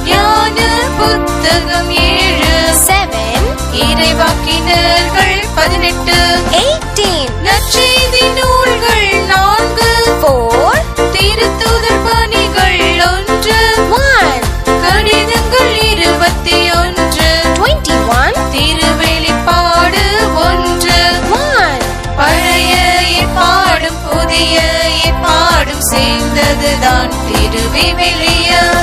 ஞான புத்தகம் 7 இறைவாக்கினர்கள் 18 நற்செய்தி நூல்கள் 4 திருத்தூதர் பணிகள் 1 கடிதங்கள் 21 திருவெளிப்பாடு 1 பழைய ஏற்பாடும் புதிய ஏற்பாடும் சேர்ந்ததுதான் திருவிவிலியம்.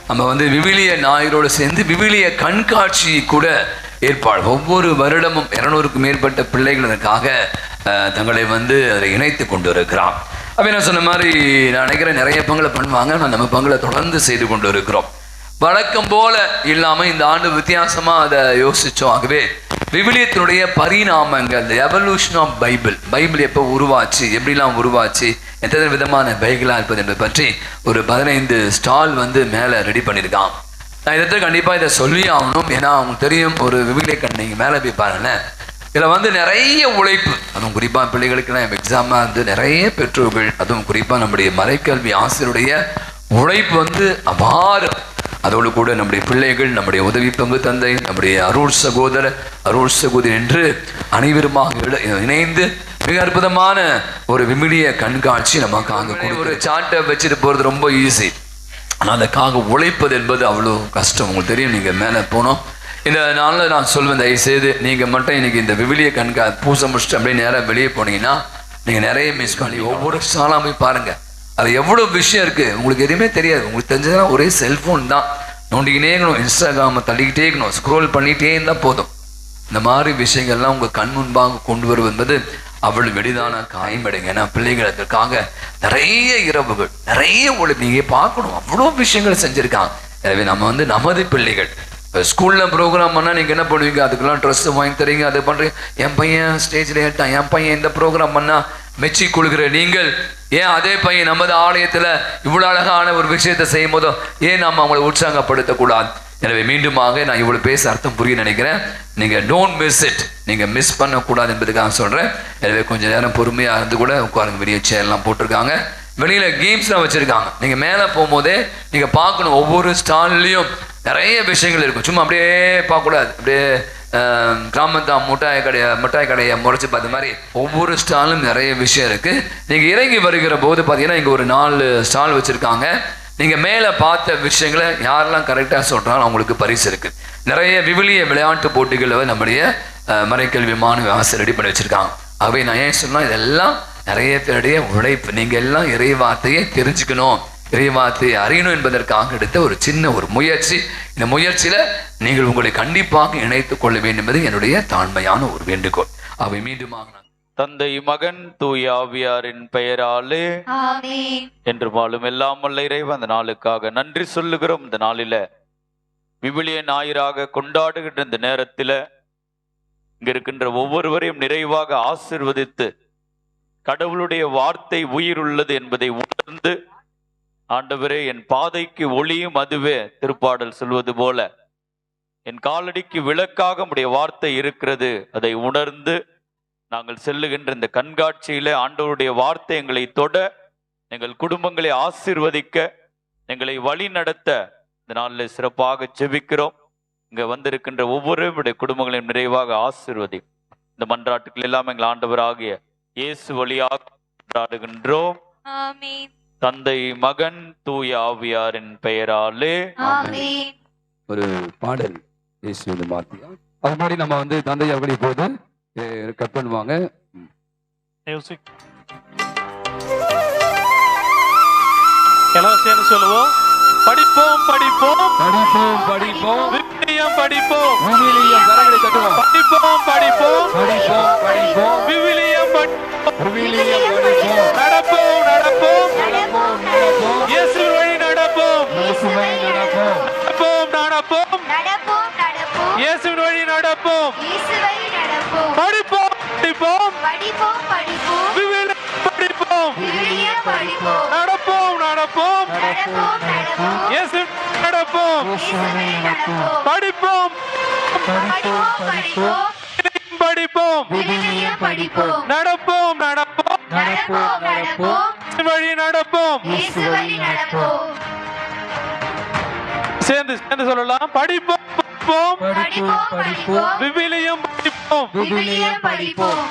நம்ம வந்து விவிலிய ஞாயிறோடு சேர்ந்து விவிலிய கண்காட்சி கூட ஏற்பாடு. ஒவ்வொரு வருடமும் 200க்கும் மேற்பட்ட பிள்ளைகள் அதற்காக தங்களை வந்து அதை இணைத்து கொண்டு இருக்கிறான். அப்போ நான் சொன்ன மாதிரி நான் நினைக்கிறேன் நிறைய பங்களை பண்ணுவாங்க. நான் நம்ம பங்களை தொடர்ந்து செய்து கொண்டு இருக்கிறோம். வழக்கம் போல இல்லாமல் இந்த ஆண்டு வித்தியாசமாக அதை யோசித்தோம். ஆகவே விவிலியத்தினுடைய பரிணாமங்கள், தி எவல்யூஷன் ஆஃப் பைபிள் எப்போ உருவாச்சு, எப்படிலாம் உருவாச்சு, எத்தனை விதமான பைபிளாக இருப்பது என்பதை பற்றி ஒரு 15 ஸ்டால் வந்து மேலே ரெடி பண்ணியிருக்கான். நான் இதை கண்டிப்பாக இதை சொல்லி ஆகணும். ஏன்னா அவங்களுக்கு தெரியும், ஒரு விவிலிய கண் நீங்கள் மேலே போய் பாருங்களேன், இதில் வந்து நிறைய உழைப்பு, அதுவும் குறிப்பாக பிள்ளைகளுக்கெல்லாம் எக்ஸாமாக வந்து நிறைய பெற்றோர்கள், அதுவும் குறிப்பாக நம்முடைய மறைக்கல்வி ஆசிரியருடைய உழைப்பு வந்து அபாரம். அதோடு கூட நம்முடைய பிள்ளைகள், நம்முடைய உதவி பங்கு தந்தை, நம்முடைய அருள் சகோதரர், அருள் சகோதரி என்று அனைவருமாக இணைந்து மிக அற்புதமான ஒரு விமிலிய கண்காட்சி நமக்காக ஒரு சாட்டை வச்சுட்டு போகிறது ரொம்ப ஈஸி. ஆனால் அதுக்காக உழைப்பது என்பது அவ்வளோ கஷ்டம். உங்களுக்கு தெரியும், நீங்கள் மேலே போனோம். இந்த நாளில் நான் சொல்வேன், தயவுசெய்து நீங்கள் மட்டும் இன்றைக்கி இந்த விவிலிய பூசை முடிச்சுட்டு அப்படியே நேராக வெளியே போனீங்கன்னா நீங்கள் நிறைய மிஸ் பண்ணி ஒவ்வொரு ஸ்டாலாக போய் பாருங்கள். அது எவ்வளோ விஷயம் இருக்குது, உங்களுக்கு எதுவுமே தெரியாது. உங்களுக்கு தெரிஞ்சதுன்னா ஒரே செல்ஃபோன் தான், நோண்டிக்கிட்டே இருக்கணும், இன்ஸ்டாகிராமை தள்ளிக்கிட்டே இருக்கணும், ஸ்க்ரோல் பண்ணிகிட்டே இருந்தால் போதும். இந்த மாதிரி விஷயங்கள்லாம் உங்கள் கண் முன்பாக கொண்டு வருவது என்பது அவ்வளவு வெளிதான காயமடைங்க. ஏன்னா பிள்ளைகள் அதற்காக நிறைய இரவுகள், நிறைய உழைப்பு நீங்கள் பார்க்கணும், அவ்வளோ விஷயங்கள் செஞ்சுருக்காங்க. எனவே நம்ம வந்து நமது பிள்ளைகள் ஸ்கூலில் ப்ரோக்ராம் பண்ணால் நீங்கள் என்ன பண்ணுவீங்க, அதுக்கெல்லாம் ட்ரெஸ்ஸு வாங்கி தரீங்க, அது பண்ணுறீங்க. என் பையன் ஸ்டேஜில் ஏட்டான், என் பையன் இந்த ப்ரோக்ராம் பண்ணால் மெச்சி கொடுக்குற நீங்கள் ஏன் அதே பையன் நமது ஆலயத்தில் இவ்வளோ அழகான ஒரு விஷயத்தை செய்யும் போதோ ஏன் நம்ம அவங்களை உற்சாகப்படுத்தக்கூடாது? எனவே மீண்டுமாக நான் இவ்வளோ பேச அர்த்தம் புரிய நினைக்கிறேன். நீங்கள் டோன்ட் மிஸ் இட், நீங்கள் மிஸ் பண்ணக்கூடாது என்பதுக்காக சொல்கிறேன். எனவே கொஞ்சம் நேரம் பொறுமையாக இருந்து கூட உட்காருங்க. வெளியே சேர்லாம் போட்டிருக்காங்க, வெளியில் கேம்ஸ்லாம் வச்சுருக்காங்க. நீங்கள் மேலே போகும்போதே நீங்கள் பார்க்கணும், ஒவ்வொரு ஸ்டால்லையும் நிறைய விஷயங்கள் இருக்கும். சும்மா அப்படியே பார்க்கக்கூடாது. அப்படியே கிராமத்தா மிட்டாய் கடையை முறைச்சி பார்த்த மாதிரி ஒவ்வொரு ஸ்டாலும் நிறைய விஷயம் இருக்குது. நீங்கள் இறங்கி வருகிற போது பார்த்தீங்கன்னா இங்கே ஒரு 4 ஸ்டால் வச்சுருக்காங்க. நீங்கள் மேலே பார்த்த விஷயங்களை யாரெல்லாம் கரெக்டாக சொல்கிறாலும் அவங்களுக்கு பரிசு இருக்குது. நிறைய விவிலிய விளையாட்டு போட்டிகளை நம்முடைய மறைக்கல்வி மாணவ ஆசிரியர் ரெடி பண்ணி வச்சுருக்காங்க. ஆகவே நான் ஏன் சொன்னால் இதெல்லாம் நிறைய பேருடைய உழைப்பு. நீங்கள் எல்லாம் இறை வார்த்தையை தெரிஞ்சுக்கணும், இறை வார்த்தையை அறியணும் என்பதற்காக எடுத்த ஒரு சின்ன ஒரு முயற்சி. இந்த முயற்சியில் நீங்கள் உங்களை கண்டிப்பாக இணைத்துக் கொள்ள வேண்டும் என்பது என்னுடைய தாழ்மையான ஒரு வேண்டுகோள். அவை மீண்டுமாக தந்தை மகன் தூய ஆவியாரின் பெயராலே ஆமென். என்று வாழும் எல்லாம் வல்ல இறைவன் அந்த நாளுக்காக நன்றி சொல்லுகிறோம். இந்த நாளில விவிலிய ஞாயிறாக கொண்டாடுகின்ற இந்த நேரத்தில் இங்க இருக்கின்ற ஒவ்வொருவரையும் நிறைவாக ஆசிர்வதித்து கடவுளுடைய வார்த்தை உயிர் உள்ளது என்பதை உணர்ந்து, ஆண்டவரே என் பாதைக்கு ஒளியும் அதுவே திருப்பாடல் சொல்வது போல என் காலடிக்கு விளக்காக உடைய வார்த்தை இருக்கிறது, அதை உணர்ந்து நாங்கள் செல்லுகின்ற இந்த கண்காட்சியில ஆண்டவருடைய வார்த்தை எங்களை தொட, எங்கள் குடும்பங்களை ஆசீர்வதிக்க, எங்களை வழி நடத்த இந்த நாளில் சிறப்பாக ஜெபிக்கிறோம். இங்க வந்திருக்கின்ற ஒவ்வொருவருடைய குடும்பங்களையும் நிறைவாக ஆசீர்வதி. இந்த மன்றாட்டுக்கள் எல்லாம் எங்கள் ஆண்டவராகிய இயேசு வழியாக கொண்டாடுகின்றோம். ஆமென். தந்தை மகன் தூய ஆவியாரின் பெயராலே ஆமென். ஒரு பாடல் இயேசுவின் வார்த்தையா அது மாதிரி நம்ம வந்து தந்தை அவர்களை போது கட் பண்ணுவாங்க. எல்லாம் சேர்ந்து சொல்லுவோம். படிப்போம் படிப்போம் படிப்போம் படிப்போம் விவிலியம் படிப்போம் விவிலியம் கரங்களை தட்டுவோம். படிப்போம் படிப்போம் படிப்போம் படிப்போம் விவிலியம் படிப்போம் விவிலியம் படிப்போம். நடப்போம் நடப்போம் நடப்போம் நடப்போம் இயேசு வழி நடப்போம். இயேசுவை நடப்போம். நடப்போம் நடப்போம் நடப்போம் நடப்போம் இயேசுவின் வழி நடப்போம். இயேசுவை நடப்போம். படிப்போம் படிப்போம் படிப்போம் படிப்போம் விவிலியம் படிப்போம். விவிலியம் படிப்போம். நடப்போம் நடப்போம் நடப்போம் நடப்போம் இயேசு நடப்போம். இயேசுவை நடப்போம். படிப்போம் படிப்போம் படிப்போம் படிப்போம் விவிலியம் படிப்போம். நடப்போம் நடப்போம் நடப்போம் நடப்போம் வழி நடப்போம். இயேசுவை நடப்போம். சேர்ந்து சேர்ந்து சொல்லலாம். படிப்போம் படிப்போம் படிப்போம் படிப்போம் விவிலியம் படிப்போம். விவிலியம் படிப்போம்.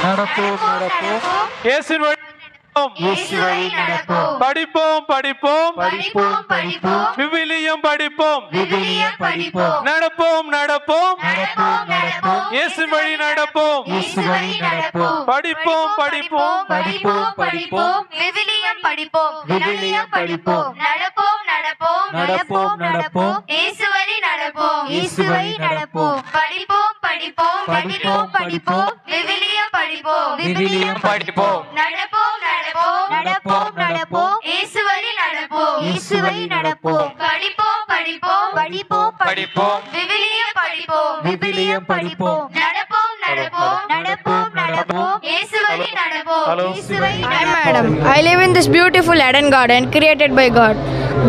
நடப்போம் நடப்போம் இயேசுவின் வழி நடப்போம். இயேசுவை நடப்போம். படிப்போம் படிப்போம் படிப்போம் படிப்போம் விவிலியம் படிப்போம். விவிலியம் படிப்போம். நடப்போம் நடப்போம் நடப்போம் நடப்போம் இயேசு வழி நடப்போம். இயேசுவை நடப்போம். படிப்போம் படிப்போம் படிப்போம் படிப்போம் விவிலியம் படிப்போம். விவிலியம் படிப்போம். நடப்போம் நடப்போம் நடப்போம் நடப்போம் இயேசுவை நடப்போம். இயேசுவை நடப்போம். படிப்போம் படிப்போம் படிப்போம் படிப்போம் விவிலியம் படிப்போம். விவிலியம் படிப்போம். நடப்போம் நடப்போம் நடப்போம் நடப்போம் இயேசுவை நடப்போம். இயேசுவை நடப்போம். படிப்போம் படிப்போம் படிப்போம் படிப்போம் விவிலியம் படிப்போம். விவிலியம் படிப்போம். நடப்போம் நடப்போம் நடப்போம் நடப்போம் இயேசுவை நடப்போம். இயேசுவை Hi நடப்போம். madam, I live in this beautiful Eden garden created by God.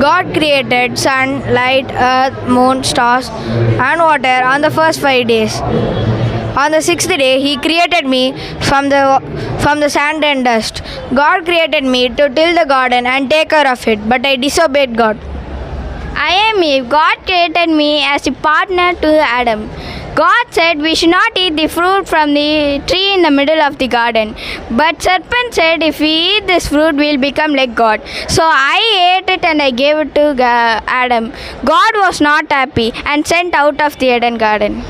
God created sun, light, earth, moon, stars and water on the first 5 days. On the sixth day, He created me from the sand and dust. God created me to till the garden and take care of it, but I disobeyed God. I am Eve. God created me as a partner to Adam. God said we should not eat the fruit from the tree in the middle of the garden. But serpent said, if we eat this fruit, we will become like God. So I ate it and I gave it to Adam. God was not happy and sent out of the Eden garden.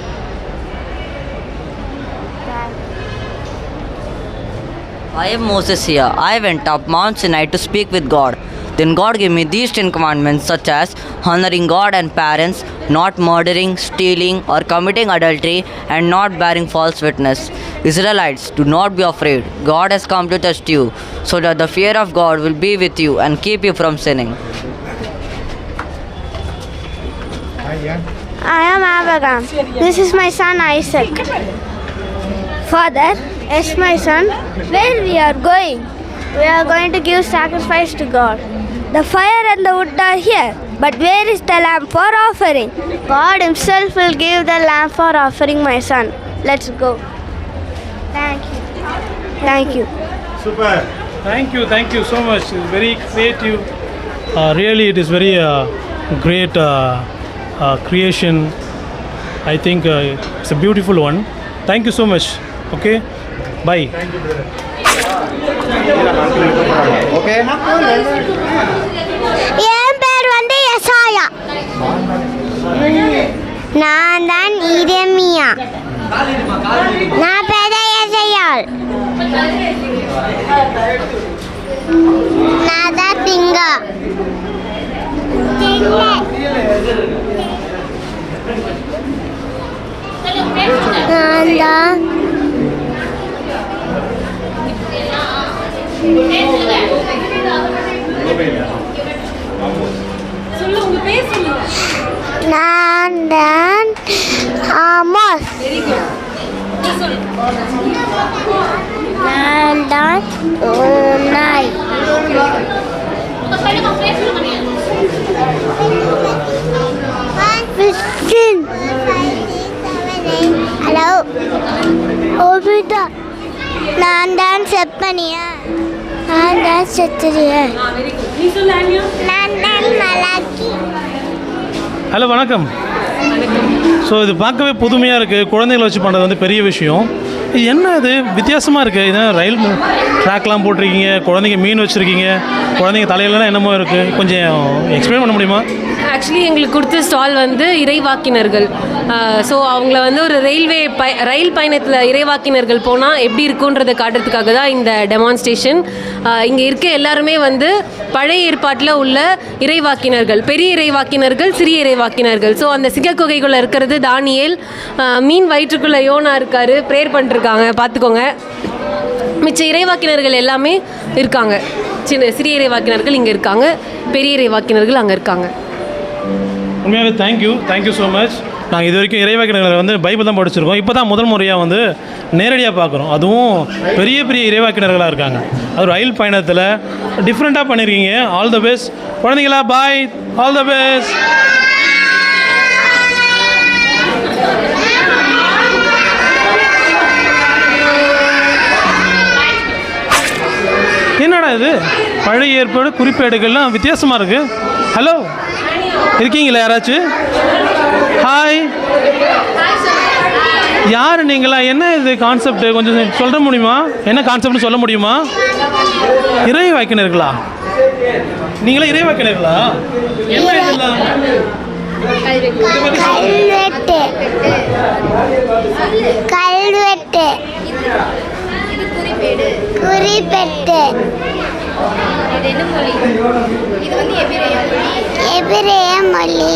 I am Moses here. I went up Mount Sinai to speak with God. Then God gave me these 10 commandments, such as honoring God and parents, not murdering, stealing, or committing adultery, and not bearing false witness. Israelites, do not be afraid. God has come to test you, so that the fear of God will be with you and keep you from sinning. I am Abraham. This is my son Isaac. Father, yes, my son. Where we are going? We are going to give sacrifice to God. The fire and the wood are here, but where is the lamb for offering? God Himself will give the lamb for offering, my son. Let's go. Thank you. Thank you. Super. Thank you so much. It's very creative. Really, it is very great creation. I think it's a beautiful one. Thank you so much. Okay. Bye. Thank you, brother. Okay. என் பேர் வந்து யெசாயா. நான் தான் இரெமியா. நான் பேர் யெசாயாள். நான் தான் திங்கா. நான் தான் நான் தான் ஆமோஸ். நான் தான் ஓனாய். ஹலோ ஓபிதா. நான் தான் செப்பனியா. நான் தான் செத்துரியா. நான் தான் மலாக்கி. ஹலோ வணக்கம். ஸோ இது பார்க்கவே புதுமையாக இருக்குது. குழந்தைகளை வச்சு பண்ணுறது வந்து பெரிய விஷயம். இது என்ன இது வித்தியாசமாக இருக்குது? இதான் ரயில் ட்ராக்லாம் போட்டிருக்கீங்க, குழந்தைங்க மீன் வச்சுருக்கீங்க, குழந்தைங்க தலையிலலாம் என்னமோ இருக்குது. கொஞ்சம் எக்ஸ்பிளைன் பண்ண முடியுமா? ஆக்சுவலி எங்களுக்கு கொடுத்த ஸ்டால் வந்து இறைவாக்கினர்கள். ஸோ அவங்கள வந்து ஒரு ரயில் பயணத்தில் இறைவாக்கினர்கள் போனால் எப்படி இருக்குன்றதை காட்டுறதுக்காக தான் இந்த டெமான்ஸ்ட்ரேஷன். இங்கே இருக்க எல்லாருமே வந்து பழைய ஏற்பாட்டில் உள்ள இறைவாக்கினர்கள், பெரிய இறைவாக்கினர்கள், சிறிய இறைவாக்கினர்கள். ஸோ அந்த சிங்கக்குகைக்குள்ளே இருக்கிறது தானியேல், மீன் வயிற்றுக்குள்ளே யோனா இருக்கார், ப்ரேயர் பண்ணிருக்காங்க, பார்த்துக்கோங்க. மிச்ச இறைவாக்கினர்கள் எல்லாமே இருக்காங்க. சிறிய இறைவாக்கினர்கள் இங்கே இருக்காங்க, பெரிய இறைவாக்கினர்கள் அங்கே இருக்காங்க. உண்மையாகவே தேங்க்யூ ஸோ மச். நாங்கள் இது வரைக்கும் இறைவாக்கினர்களை வந்து பைபிள் தான் படிச்சிருக்கோம். இப்போ தான் முதல் முறையாக வந்து நேரடியாக பார்க்குறோம். அதுவும் பெரிய பெரிய இறைவாக்கினர்களாக இருக்காங்க. அது ரயில் பயணத்தில் டிஃப்ரெண்ட்டாக பண்ணியிருக்கீங்க. ஆல் த பெஸ்ட் குழந்தைங்களா. பாய். All the best. என்னடா இது பழைய ஏற்பாடு குறிப்பேடுகள்லாம் வித்தியாசமாக இருக்குது. ஹலோ இருக்கீங்களா யாராச்சும்? ஹாய். யார் நீங்களா? என்ன இது கான்செப்ட் கொஞ்சம் சொல்ல முடியுமா? என்ன கான்செப்ட்னு சொல்ல முடியுமா? இறை வாக்கினர்களா? நீங்களா இறை வாக்கினர்களா? என்ன இதெல்லாம்? கல்வெட்டு. குறிப்பெட்டு. இது என்ன மொழி? இது வந்து எபிரேய மொழி.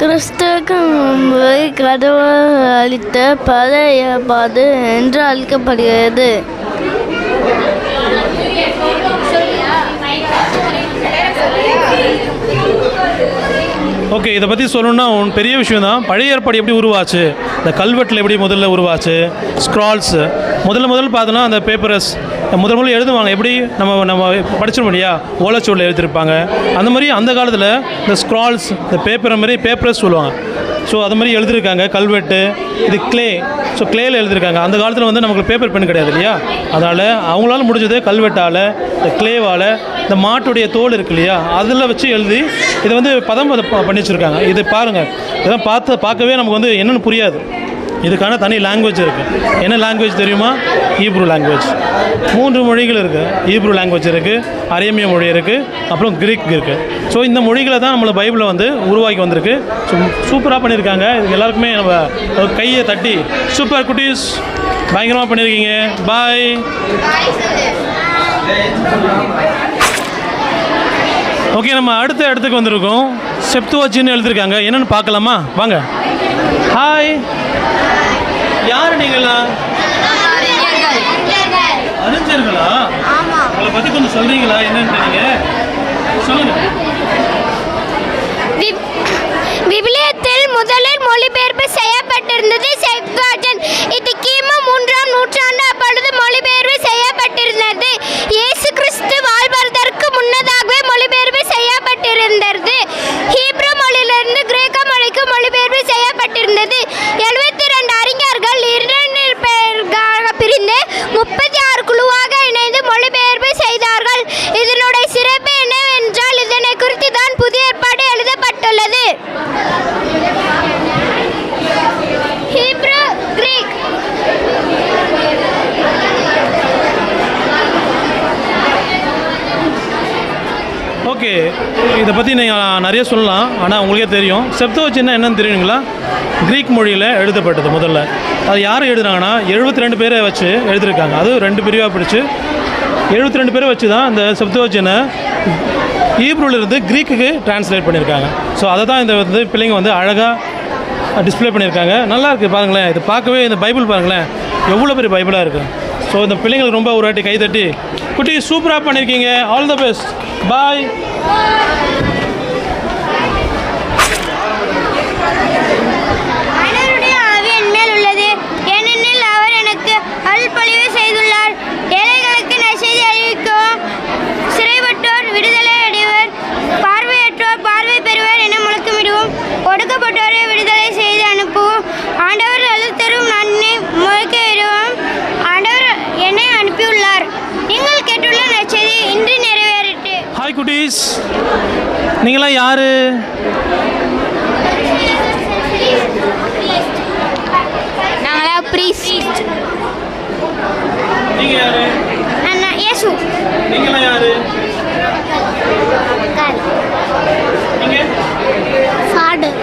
கிறிஸ்துவுக்கு முன்பு கடவுள் அளித்த பழைய பாது என்று அழைக்கப்படுகிறது. ஓகே, இதை பற்றி சொல்லணுன்னா பெரிய விஷயம் தான். பழைய ஏற்பாடு எப்படி உருவாச்சு, இந்த கல்வெட்டில் எப்படி முதல்ல உருவாச்சு, ஸ்க்ரால்ஸு முதல்ல பார்த்தோன்னா அந்த பேப்பரஸ் முதல்ல எழுதுவாங்க. எப்படி நம்ம படிச்சிடும் இல்லையா, ஓலைச்சுவடில் எழுதியிருப்பாங்க. அந்த மாதிரி அந்த காலத்தில் இந்த ஸ்க்ரால்ஸ், இந்த பேப்பர் மாதிரி பேப்பரஸ் சொல்லுவாங்க. ஸோ அது மாதிரி எழுதியிருக்காங்க. கல்வெட்டு, இது கிளே, ஸோ கிளேயில் எழுதியிருக்காங்க. அந்த காலத்தில் வந்து நமக்கு பேப்பர் பென் கிடையாது இல்லையா, அதனால் அவங்களால முடிஞ்சது கல்வெட்டால், இந்த கிளேவால், இந்த மாட்டுடைய தோல் இருக்கு இல்லையா, அதில் வச்சு எழுதி இதை வந்து பதம் பண்ணி வச்சுருக்காங்க. இது பாருங்கள், இதெல்லாம் பார்க்கவே நமக்கு வந்து என்னென்னு புரியாது. இதுக்கான தனி லாங்குவேஜ் இருக்குது. என்ன லாங்குவேஜ் தெரியுமா? Hebrew language. 3 மொழிகள் இருக்குது. ஹீப்ரு லாங்குவேஜ் இருக்குது, அரேமிய மொழி இருக்குது, அப்புறம் கிரீக் இருக்குது. ஸோ இந்த மொழிகளை தான் நம்மளை பைபிளை வந்து உருவாக்கி வந்திருக்கு. ஸோ சூப்பராக பண்ணியிருக்காங்க. இது எல்லாருக்குமே நம்ம கையை தட்டி சூப்பர் குட்டீஸ், பயங்கரமாக பண்ணியிருக்கீங்க. பாய். ஓகே, நம்ம அடுத்த இடத்துக்கு வந்திருக்கோம். செப்துவஜின்னு எழுதியிருக்காங்க. என்னென்னு பார்க்கலாமா? வாங்க. ஹாய், யார் நீங்களா? அறிஞர்களா? உங்களை பற்றி கொஞ்சம் சொல்கிறீங்களா? என்னன்னு சொல்லுங்க. விவிலியத்தில் முதலில் மொழிபெயர்ப்பு செய்யப்பட்டிருந்தது செப்துவஜின்ட். இது கிமு 3ஆம் நூற்றாண்டு அப்பொழுது மொழிபெயர்ப்பு செய்யப்பட்டிருந்தது. இயேசு கிறிஸ்து வாழ்வதற்கு முன்னதாகவே மொழிபெயர்ப்பு செய்யப்பட்டிருந்தது. ஹீப்ரு மொழியிலிருந்து கிரேக்க மொழிக்கு மொழிபெயர்ப்பு செய்யப்பட்டிருந்தது. 72 அறிஞர்கள் 2 பேர்களாக பிரிந்து 36 குழுவாக இணைந்து மொழிபெயர்ப்பு செய்தார்கள். இதனுடைய சிறப்பு என்னவென்றால் இதனை குறித்து தான் புதிய ஏற்பாடு எழுதப்பட்டுள்ளது. Hebrew, Greek. ஓகே, இதை பற்றி நீங்கள் நிறைய சொல்லலாம், ஆனால் உங்களுக்கே தெரியும். செப்துவஜின்ட்னா என்னன்னு தெரியுங்களா? கிரீக் மொழியில் எழுதப்பட்டது முதல்ல. அது யார் எழுதுனாங்கன்னா 72 பேரை வச்சு எழுதியிருக்காங்க. அது 2 பிரிவாக பிடிச்சி 72 பேரை வச்சு தான் இந்த செப்துவஜின்ட்டை ஹீப்ருவிலிருந்து கிரீக்குக்கு டிரான்ஸ்லேட் பண்ணியிருக்காங்க. ஸோ அதை தான் இந்த வந்து பிள்ளைங்க வந்து அழகாக டிஸ்பிளே பண்ணியிருக்காங்க. நல்லா இருக்குது பாருங்களேன். இது பார்க்கவே இந்த பைபிள் பாருங்களேன், எவ்வளோ பெரிய பைபிளாக இருக்குது. ஸோ இந்த பிள்ளைங்களுக்கு ரொம்ப ஒரு வாட்டி கைதட்டி குட்டி சூப்பராக பண்ணியிருக்கீங்க. All the best. பாய். ஆண்டவருடைய ஆவி என் மேல் உள்ளது, ஏனெனில் அவர் எனக்கு அருள்பொழிவு செய்துள்ளார். ஏழைகளுக்கு நற்செய்தி அறிவிக்கவும், சிறைப்பட்டோர் விடுதலை அடைவர், பார்வையற்றோர் பார்வை பெறுவர் என முழக்கமிடுவோம், ஒடுக்கப்பட்டோரை விடுதலை செய்து அனுப்புவோம், ஆண்டவர் அழுத்தரும் நன்மை முழக்கமிடுவோம். ஆண்டவர் என்னை அனுப்பியுள்ளார். நீங்கள் கேட்டுள்ள நற்செய்தி இன்று நிறைவேறிட்டு. ஹாய் குட்டீஸ், நீங்களாம் யார்? நாங்களா ப்ரீஸ்ட். நீங்கள் யார்? நான் இயேசு. நீங்களாம் யார்? நீங்கள் ஃபாதர்.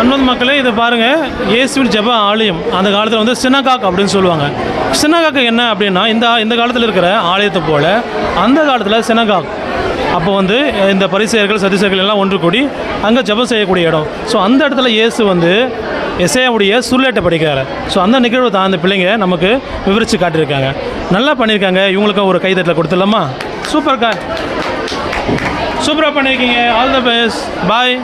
அன்பது மக்களே, இதை பாருங்கள். இயேசுவின் ஜெப ஆலயம் அந்த காலத்தில் வந்து சினகாக் அப்படின்னு சொல்லுவாங்க. சினகாக் என்ன அப்படின்னா இந்த காலத்தில் இருக்கிற ஆலயத்தை போல் அந்த காலத்தில் சினகாக். அப்போ வந்து இந்த பரிசேயர்கள் சதுசேயர்கள் எல்லாம் ஒன்று கூடி அங்கே ஜெபம் செய்யக்கூடிய இடம். ஸோ அந்த இடத்துல இயேசு வந்து எசேயாவுடைய சுருளேட்டை படிக்கிறார். ஸோ அந்த நிகழ்வு தான் அந்த பிள்ளைங்க நமக்கு விவரித்து காட்டியிருக்காங்க. நல்லா பண்ணியிருக்காங்க. இவங்களுக்கும் ஒரு கைதட்டலை கொடுத்துடலாமா? சூப்பர்க்கா, சூப்பராக பண்ணியிருக்கீங்க. All the best. பாய்.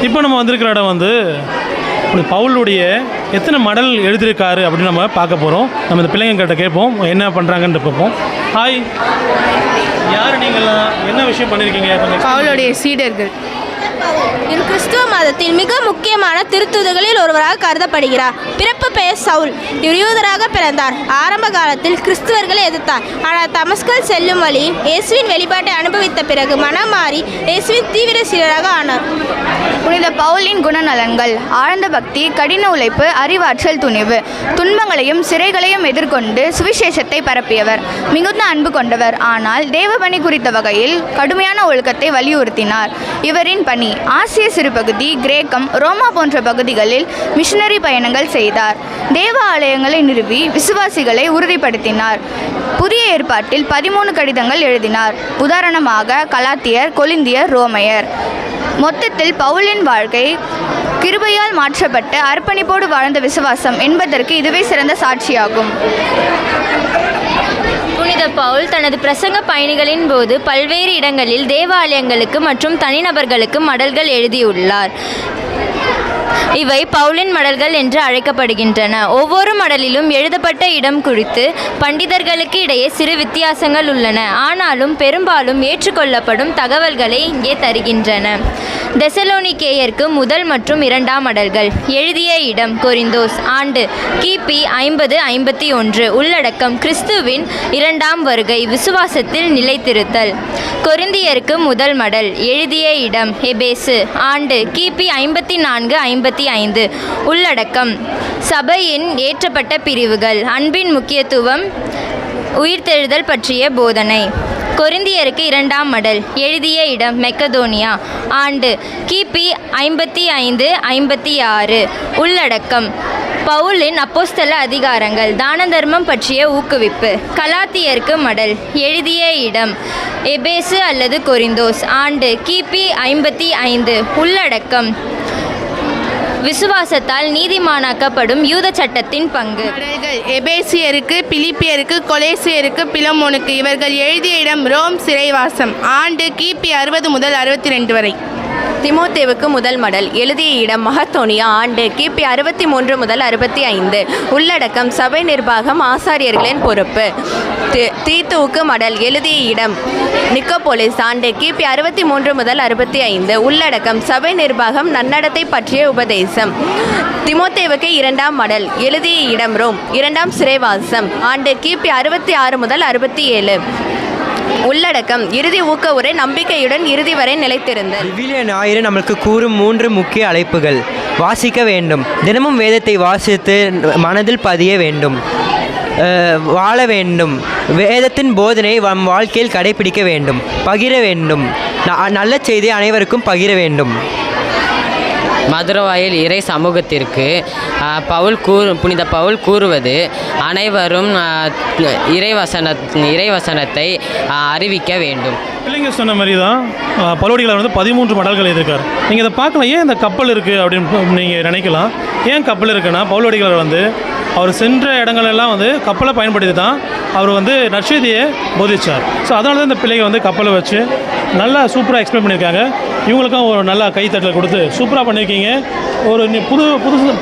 இப்போ நம்ம வந்திருக்கிற இடம் வந்து பவுலுடைய எத்தனை மடல் எழுதியிருக்காரு அப்படின்னு நம்ம பார்க்க போகிறோம். நம்ம இந்த பிள்ளைங்க கிட்ட கேட்போம் என்ன பண்ணுறாங்கன்னு பார்ப்போம். ஹாய், யார் நீங்களாம்? என்ன விஷயம் பண்ணியிருக்கீங்க? பவுலுடைய சீடர்கள். இவர் கிறிஸ்துவ மதத்தின் மிக முக்கியமான திருத்துதர்களில் ஒருவராக கருதப்படுகிறார். பிறப்பு பெயர் சவுல். இவர் யூதராக பிறந்தார். ஆரம்ப காலத்தில் கிறிஸ்துவர்களை எதிர்த்தார். ஆனால் தமஸ்கல் செல்லும் வழியில் இயேசுவின் வெளிப்பாட்டை அனுபவித்த பிறகு மனம் மாறி இயேசுவின் தீவிர சீடராக ஆனார். புனித பவுலின் குணநலன்கள்: ஆழ்ந்த பக்தி, கடின உழைப்பு, அறிவாற்றல், துணிவு, துன்பங்களையும் சிறைகளையும் எதிர்கொண்டு சுவிசேஷத்தை பரப்பியவர், மிகுந்த அன்பு கொண்டவர், ஆனால் தேவபணி குறித்த வகையில் கடுமையான ஒழுக்கத்தை வலியுறுத்தினார். இவரின் பணி ஆசிய சிறுபகுதி, கிரேக்கம், ரோமா போன்ற பகுதிகளில் மிஷனரி பயணங்கள் செய்தார். தேவ ஆலயங்களை நிறுவி விசுவாசிகளை உறுதிப்படுத்தினார். புதிய ஏற்பாட்டில் 13 கடிதங்கள் எழுதினார். உதாரணமாக கலாத்தியர், கொலிந்தியர், ரோமையர். மொத்தத்தில் பவுலின் வாழ்க்கை கிருபையால் மாற்றப்பட்டு அர்ப்பணிப்போடு வாழ்ந்த விசுவாசம் என்பதற்கு இதுவே சிறந்த சாட்சியாகும். புனித பவுல் தனது பிரசங்க பயணிகளின் போது பல்வேறு இடங்களில் தேவாலயங்களுக்கு மற்றும் தனிநபர்களுக்கு மடல்கள் எழுதியுள்ளார். இவை பவுலின் மடல்கள் என்று அழைக்கப்படுகின்றன. ஒவ்வொரு மடலிலும் எழுதப்பட்ட இடம் குறித்து பண்டிதர்களுக்கு இடையே சிறு வித்தியாசங்கள் உள்ளன. ஆனாலும் பெரும்பாலும் ஏற்றுக்கொள்ளப்படும் தகவல்களை இங்கே தருகின்றன. தெசலோனிக்கேயருக்கு முதல் மற்றும் இரண்டாம் மடல்கள். எழுதிய இடம் கொரிந்தோஸ். ஆண்டு கிபி 50-51. உள்ளடக்கம் கிறிஸ்துவின் இரண்டாம் வருகை, விசுவாசத்தில் நிலைத்திருத்தல். கொரிந்தியருக்கு முதல் மடல். எழுதிய இடம் எபேசு. ஆண்டு கிபி 54-55. உள்ளடக்கம் சபையின் ஏற்றப்பட்ட பிரிவுகள், அன்பின் முக்கியத்துவம், உயிர்த்தெழுதல் பற்றிய போதனை. கொரிந்தியருக்கு இரண்டாம் மடல். எழுதிய இடம் மெக்கதோனியா. ஆண்டு கிபி 55-56. உள்ளடக்கம் பவுலின் அப்போஸ்தல அதிகாரங்கள், தான தர்மம் பற்றிய ஊக்குவிப்பு. கலாத்தியருக்கு மடல். எழுதிய இடம் எபேசு அல்லது கொரிந்தோஸ். ஆண்டு கிபி 55. உள்ளடக்கம் விசுவாசத்தால் நீதிமானாக்கப்படும் யூத சட்டத்தின் பங்கு. மடல்கள் எபேசியருக்கு, பிலிப்பியருக்கு, கொலேசியருக்கு, பிலமோனுக்கு. இவர்கள் எழுதிய இடம் ரோம் சிறைவாசம். ஆண்டு கிபி 60 முதல் 62 வரை. திமோத்தேவுக்கு முதல் மடல். எழுதிய இடம் மகத்தோனியா. ஆண்டு கிபி 63 முதல் 65. உள்ளடக்கம் சபை நிர்வாகம், ஆசாரியர்களின் பொறுப்பு. தீத்துவுக்கு மடல். எழுதிய இடம் நிக்கோபோலிஸ். ஆண்டு கிபி 63 முதல் 65. உள்ளடக்கம் சபை நிர்வாகம், நன்னடத்தை பற்றிய உபதேசம். திமோத்தேவுக்கு இரண்டாம் மடல். எழுதிய இடம் ரோம் இரண்டாம் சிறைவாசம். ஆண்டு கிபி 66 முதல் 67. உள்ளடக்கம் இறுதி ஊக்க உரை, நம்பிக்கையுடன் இறுதி வரை நிலைத்திருந்தல். விவிலிய ஞாயிறு நம்மளுக்கு கூறும் 3 முக்கிய அழைப்புகள். வாசிக்க வேண்டும், தினமும் வேதத்தை வாசித்து மனதில் பதிய வேண்டும். வாழ வேண்டும், வேதத்தின் போதனை வாழ்க்கையில் கடைபிடிக்க வேண்டும். பகிர வேண்டும், நல்ல செய்தியை அனைவருக்கும் பகிர வேண்டும். மதுரவாயில் இறை சமூகத்திற்கு புனித பவுல் கூறுவது அனைவரும் இறைவசனத்தை அறிவிக்க வேண்டும். பிள்ளைங்க சொன்ன மாதிரி தான் பவுலடிகளார் வந்து 13 மடல்கள் எழுதியிருக்கார். நீங்கள் இதை பார்க்கலாம், ஏன் இந்த கப்பல் இருக்குது அப்படின்னு நீங்கள் நினைக்கலாம். ஏன் கப்பல் இருக்குன்னா, பவுலடிகளார் வந்து அவர் சென்ற இடங்களெல்லாம் வந்து கப்பலை பயன்படுத்தி தான் அவர் வந்து நற்செய்தியை போதிச்சார். ஸோ அதனால தான் இந்த பிள்ளைங்க வந்து கப்பலை வச்சு நல்லா சூப்பராக எக்ஸ்பிளைன் பண்ணியிருக்காங்க. இவங்களுக்கும் ஒரு நல்லா கைத்தட்டல் கொடுத்து சூப்பராக பண்ணியிருக்கீங்க. ஒரு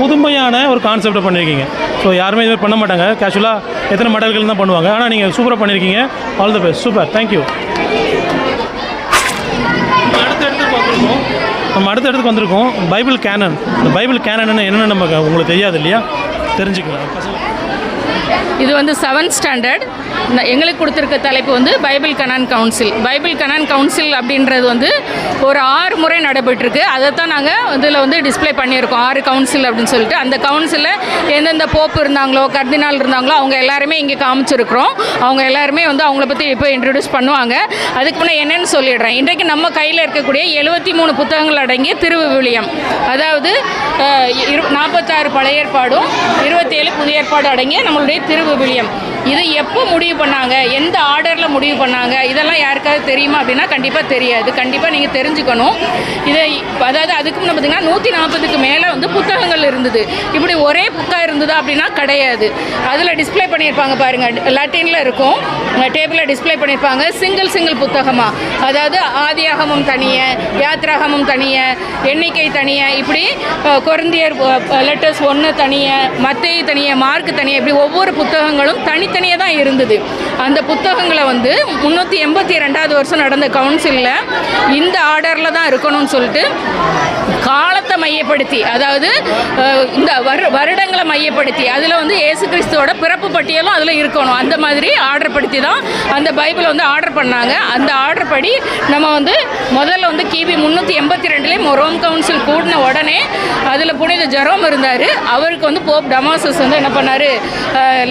புதுமையான ஒரு கான்செப்டை பண்ணியிருக்கீங்க. ஸோ யாருமே இதுமாதிரி பண்ண மாட்டாங்க, கேஷுவலாக எத்தனை மடல்கள் தான் பண்ணுவாங்க. ஆனால் நீங்கள் சூப்பராக பண்ணியிருக்கீங்க. All the best, super, thank you. நம்ம அடுத்த இடத்துக்கு வந்திருக்கோம். Bible canon. இந்த பைபிள் கேனன் என்னென்னு நமக்கு உங்களுக்கு தெரியாது இல்லையா, தெரிஞ்சுக்கலாம். இது வந்து 7th ஸ்டாண்டர்ட். எங்களுக்கு கொடுத்துருக்க தலைப்பு வந்து Bible Canaan council. Bible Canaan council அப்படின்றது வந்து ஒரு 6 முறை நடைபெற்றிருக்கு. அதை தான் நாங்கள் இதில் வந்து டிஸ்பிளே பண்ணியிருக்கோம், 6 கவுன்சில் அப்படின்னு சொல்லிட்டு. அந்த கவுன்சிலில் எந்தெந்த போப்பு இருந்தாங்களோ, கர்தினால் இருந்தாங்களோ, அவங்க எல்லாருமே இங்கே காமிச்சிருக்கிறோம். அவங்க எல்லாருமே வந்து அவங்கள பற்றி இப்போ இன்ட்ரடியூஸ் பண்ணுவாங்க. அதுக்கு முன்னே என்னென்னு சொல்லிடுறேன். இன்றைக்கு நம்ம கையில் இருக்கக்கூடிய 73 புத்தகங்கள் அடங்கிய திருவிவிலியம், அதாவது 46 பழைய ஏற்பாடும் 27 புதிய ஏற்பாடு அடங்கிய நம்மளுடைய திருவிவிலியம். இது எப்போ முடிவு பண்ணாங்க, எந்த ஆர்டரில் முடிவு பண்ணாங்க, இதெல்லாம் யாருக்காவது தெரியுமா அப்படின்னா கண்டிப்பாக தெரியாது. கண்டிப்பாக நீங்கள் தெரிஞ்சுக்கணும். இதை அதாவது அதுக்கு முன்னே பார்த்திங்கன்னா 140க்கு மேலே வந்து புத்தகங்கள் இருந்தது. இப்படி ஒரே புத்தகம் இருந்ததா அப்படின்னா கிடையாது. அதில் டிஸ்பிளே பண்ணியிருப்பாங்க பாருங்கள், லட்டினில் இருக்கும், டேபிளில் டிஸ்பிளே பண்ணியிருப்பாங்க. சிங்கிள் புத்தகமாக, அதாவது ஆதியாகமம் தனியே, யாத்ராகமம் தனியே, எண்ணிக்கை தனியே, இப்படி கொரிந்தியர் லெட்டர்ஸ் 1 தனியே, மத்தேயு தனியே, மார்க் தனியே, இப்படி ஒவ்வொரு புத்தகங்களும் தனித்தனியாக தான் இருந்தது. அந்த புத்தகங்களை வந்து 382வது வருஷம் நடந்த கவுன்சிலில் இந்த ஆர்டரில் தான் இருக்கணும்னு சொல்லிட்டு காலத்தை மையப்படுத்தி, அதாவது இந்த வருடங்களை மையப்படுத்தி, அதில் வந்து இயேசு கிறிஸ்துவோட பிறப்பு பட்டியலும் அதில் இருக்கணும். அந்த மாதிரி ஆர்டர் படுத்தி தான் அந்த பைபிளை வந்து ஆர்டர் பண்ணாங்க. அந்த ஆர்டர் படி நம்ம வந்து முதல்ல வந்து கிபி 382 ரோம் கவுன்சில் கூடின உடனே அதில் புனித ஜெரோம் இருந்தார். அவருக்கு வந்து போப் டமாசஸ் வந்து என்ன பண்ணார்,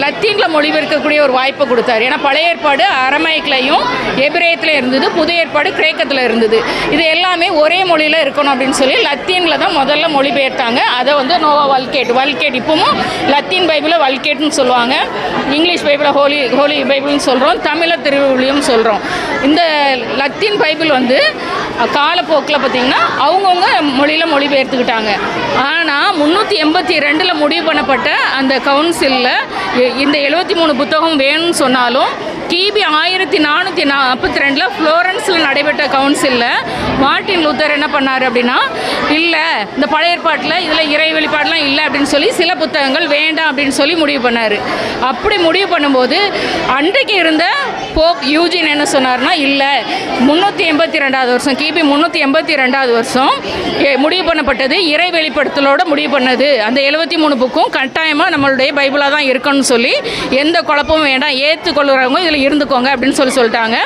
லத்தீனில் மொழிபெயர்க்கக்கூடிய ஒரு வாய்ப்பை கொடுத்தாரு. ஏன்னா பழைய ஏற்பாடு அரமைக்லையும் எபிரேயத்தில் இருந்தது, புதிய ஏற்பாடு கிரேக்கத்தில் இருந்தது. இது எல்லாமே ஒரே மொழியில் இருக்கணும் அப்படின்னு சொல்லி லத்தீனில் தான் முதல்ல மொழிபெயர்த்தாங்க. அதை வந்து நோவா வல்கேட் இப்பவும் லத்தீன் பைபிளை வல்கேட்னு சொல்லுவாங்க, இங்கிலீஷ் பைபிளை ஹோலி பைபிள்னு சொல்கிறோம், தமிழை திருவிவிலியம் சொல்கிறோம். இந்த லத்தீன் பைபிள் வந்து காலப்போக்கில் பார்த்திங்கன்னா அவங்கவுங்க மொழியில் மொழிபெயர்த்துக்கிட்டாங்க. ஆனால் 382 முடிவு பண்ணப்பட்ட அந்த கவுன்சிலில் இந்த 73 புத்தகம் வேணும்னு சொன்னாலும் கிபி 1442 ஃப்ளோரன்ஸில் நடைபெற்ற கவுன்சிலில் மார்ட்டின் லூத்தர் என்ன பண்ணார் அப்படின்னா, இல்லை இந்த பழைய ஏற்பாட்டில் இதில் இறை வெளிப்பாடெலாம் இல்லை அப்படின்னு சொல்லி சில புத்தகங்கள் வேண்டாம் அப்படின்னு சொல்லி முடிவு பண்ணார். அப்படி முடிவு பண்ணும்போது அன்றைக்கு இருந்த போப் யூஜின் என்ன சொன்னார்னா, இல்லை 382 வருஷம் கிபி 382 வருஷம் முடிவு பண்ணப்பட்டது இறை வெளிப்படுத்தலோடு முடிவு பண்ணது. அந்த 73 புக்கும் கட்டாயமாக நம்மளுடைய பைபிளாக தான் இருக்கணும்னு சொல்லி எந்த குழப்பமும் வேண்டாம், ஏற்றுக்கொள்கிறவங்க இதில் இருந்துக்கோங்க அப்படின்னு சொல்லிட்டாங்க.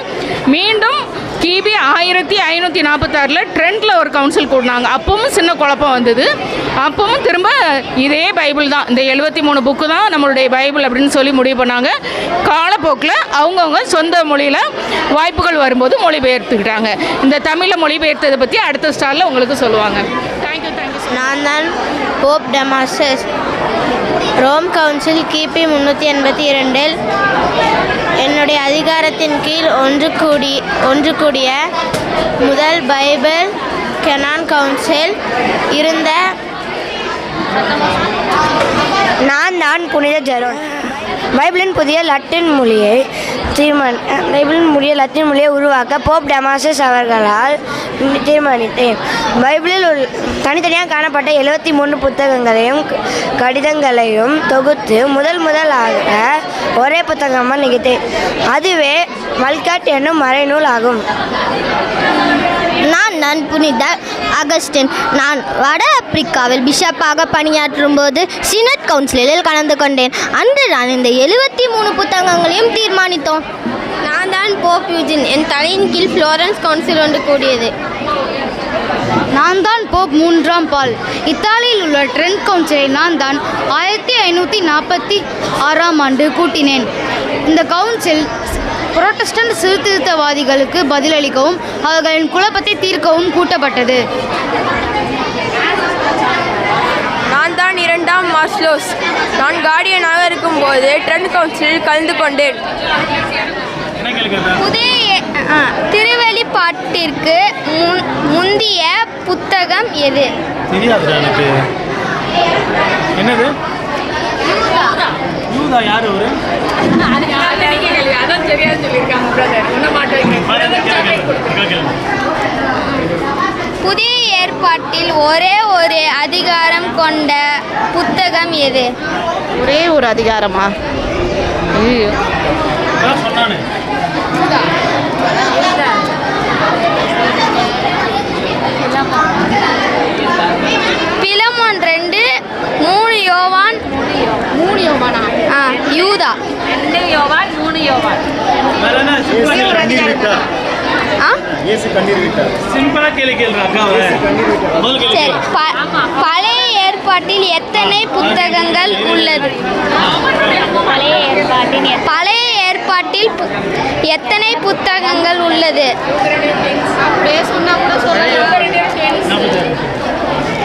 மீண்டும் கிபி 1546 ட்ரெண்டில் ஒரு கவுன்சில் கூட்டினாங்க. அப்பவும் சின்ன குழப்பம் வந்தது. அப்பவும் திரும்ப இதே பைபிள் தான், இந்த 73 புக்கு தான் நம்மளுடைய பைபிள் அப்படின்னு சொல்லி முடிவு பண்ணாங்க. காலப்போக்கில் அவங்கவுங்க சொந்த மொழியில் வாய்ப்புகள் வரும்போது மொழிபெயர்த்துக்கிட்டாங்க. இந்த தமிழில் மொழிபெயர்த்ததை பற்றி அடுத்த ஸ்டாலில் உங்களுக்கு சொல்லுவாங்க. தேங்க்யூ. நான் தான் போப் டமாசஸ். ரோம் கவுன்சில் கிபி 382 என்னுடைய அதிகாரத்தின் கீழ் ஒன்று கூடிய முதல் பைபிள் கெனான் கவுன்சில் இருந்த நான் தான் புனித ஜெரோம். பைபிளின் புதிய லத்தீன் மொழியை உருவாக்க போப் டமாசஸ் அவர்களால் தீர்மானித்தேன். பைபிளில் தனித்தனியாக காணப்பட்ட 73 புத்தகங்களையும் கடிதங்களையும் தொகுத்து முதலாக ஒரே புத்தகமாக நிகழ்த்தேன். அதுவே வல்கட் என்னும் மறைநூல் ஆகும். நான் புனித அகஸ்டின். நான் வட ஆப்பிரிக்காவில் பிஷப்பாக பணியாற்றும் போது சினட் கவுன்சிலில் கலந்து கொண்டேன். அன்று நான் இந்த 73 புத்தகங்களையும் தீர்மானித்தோம். நான் தான் போப் யூஜின். என் தலையின் கீழ் ஃப்ளோரன்ஸ் கவுன்சில் ஒன்று கூடியது. நான் தான் போப் 3ஆம் பால். இத்தாலியில் உள்ள ட்ரெண்ட் கவுன்சிலை நான் தான் 1546 ஆண்டு கூட்டினேன். இந்த கவுன்சில் புரோட்டஸ்டன்ட் சீர்திருத்தவாதிகளுக்கு பதிலளிக்கவும் அவர்களின் குழப்பத்தை தீர்க்கவும் கூட்டப்பட்டது. நான் தான் 2ஆம் மார்ஸ்லோஸ். நான் கார்டியனாக இருக்கும்போது ட்ரெண்ட் கவுன்சிலில் கலந்து கொண்டேன். புதிய திருவெளிப்பாட்டிற்கு முந்திய புத்தகம் எது? தெரியாதுடா எனக்கு. என்னது? யூதா யார் அவரு? அதான் தெரியாது சொல்லியிருக்காங்க பிரதர். புதிய ஏற்பாட்டில் ஒரே ஒரு அதிகாரம் கொண்ட புத்தகம் எது? ஒரே ஒரு அதிகாரமா? சொன்னானே. பிலமோன் 2, 3 யோவான். 3 யோவானா? யூதா 2 யோவான் 3 யோவான். சிம்பிளா கேள்றாங்க. பழைய ஏற்பாட்டில் எத்தனை புத்தகங்கள் உள்ளது? பழைய ஏற்பாட்டில் எத்தனை புத்தகங்கள் உள்ளது?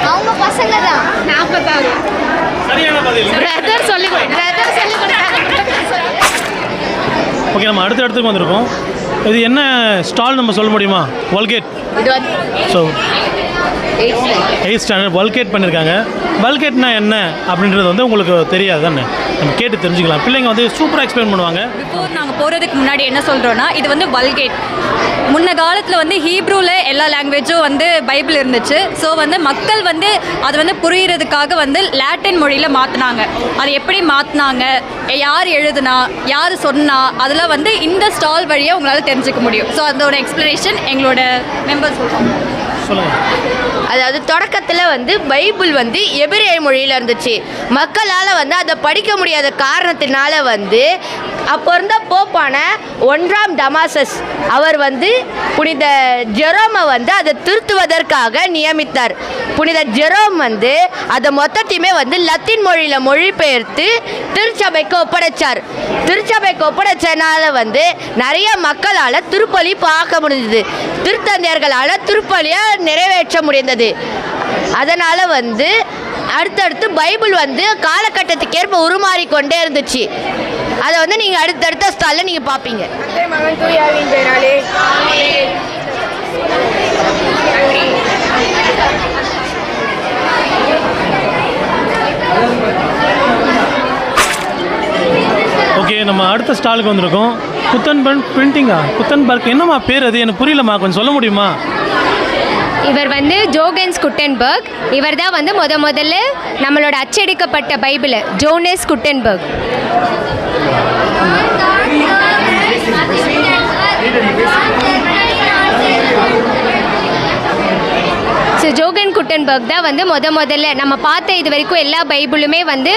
அவங்க பசங்க தான். 46. சரியான பதில். பிரதர் சொல்லி ஓகே, நம்ம அடுத்த இடத்துக்கு வந்திருக்கோம். இது என்ன ஸ்டால் நம்ம சொல்ல முடியுமா? Vulgate. So 8th standard Vulgate பண்ணியிருக்காங்க. வல்கேட்னா என்ன அப்படின்றது வந்து உங்களுக்கு தெரியாது தானே, நம்ம கேட்டு தெரிஞ்சுக்கலாம். பிள்ளைங்க வந்து சூப்பராக எக்ஸ்பிளைன் பண்ணுவாங்க. பிஃபோர் நாங்கள் போகிறதுக்கு முன்னாடி என்ன சொல்கிறோன்னா, இது வந்து வல்கேட். முன்ன காலத்தில் வந்து ஹீப்ரூவில் எல்லா லாங்குவேஜும் வந்து பைபிள் இருந்துச்சு. ஸோ வந்து மக்கள் வந்து அது வந்து புரிகிறதுக்காக வந்து லாட்டின் மொழியில் மாற்றினாங்க. அது எப்படி மாற்றினாங்க, யார் எழுதுனா, யார் சொன்னா, அதெல்லாம் வந்து இந்த ஸ்டால் வழியாக உங்களால் தெரிஞ்சுக்க முடியும். ஸோ அதோட எக்ஸ்ப்ளனேஷன் எங்களோட மெம்பர்ஸ் சொல்லுவாங்க. அதாவது தொடக்கத்தில் வந்து பைபிள் வந்து எபிரேய மொழியில் இருந்துச்சு. மக்களால் வந்து அதை படிக்க முடியாத காரணத்தினால வந்து அப்போ இருந்த போப்பான 1ஆம் டமாசஸ் அவர் வந்து புனித ஜெரோமை வந்து அதை திருத்துவதற்காக நியமித்தார். புனித ஜெரோம் வந்து அதை மொத்தத்தையுமே வந்து லத்தீன் மொழியில் மொழிபெயர்த்து திருச்சபைக்கு ஒப்படைச்சார். திருச்சபைக்கு ஒப்படைச்சனால வந்து நிறைய மக்களால் திருப்பலி பார்க்க முடிஞ்சது. திருத்தந்தையர்களால் திருப்பலியை நிறைவேற்ற முடிந்தது. அதனால் வந்து அடுத்தடுத்து பைபிள் வந்து காலகட்டத்துக்கேற்ப உருமாறிக்கொண்டே இருந்துச்சு. அதை வந்து நீங்கள் அடுத்தடுத்த ஸ்டாலில் நீங்கள் பார்ப்பீங்க. நம்ம அடுத்த ஸ்டாலுக்கு வந்திருக்கோம். குத்தன்பர்க் என்னம்மா பேர் அது? எனக்கு புரியலம்மா, கொஞ்சம் சொல்ல முடியுமா? இவர் வந்து ஜோகன்ஸ் குட்டன்பர்க். இவர் தான் வந்து முதல்ல நம்மளோட அச்சடிக்கப்பட்ட Bible Jonas Gutenberg. So Johann Gutenberg தான் வந்து முதல்ல நம்ம பார்த்த இது வரைக்கும் எல்லா பைபிளுமே வந்து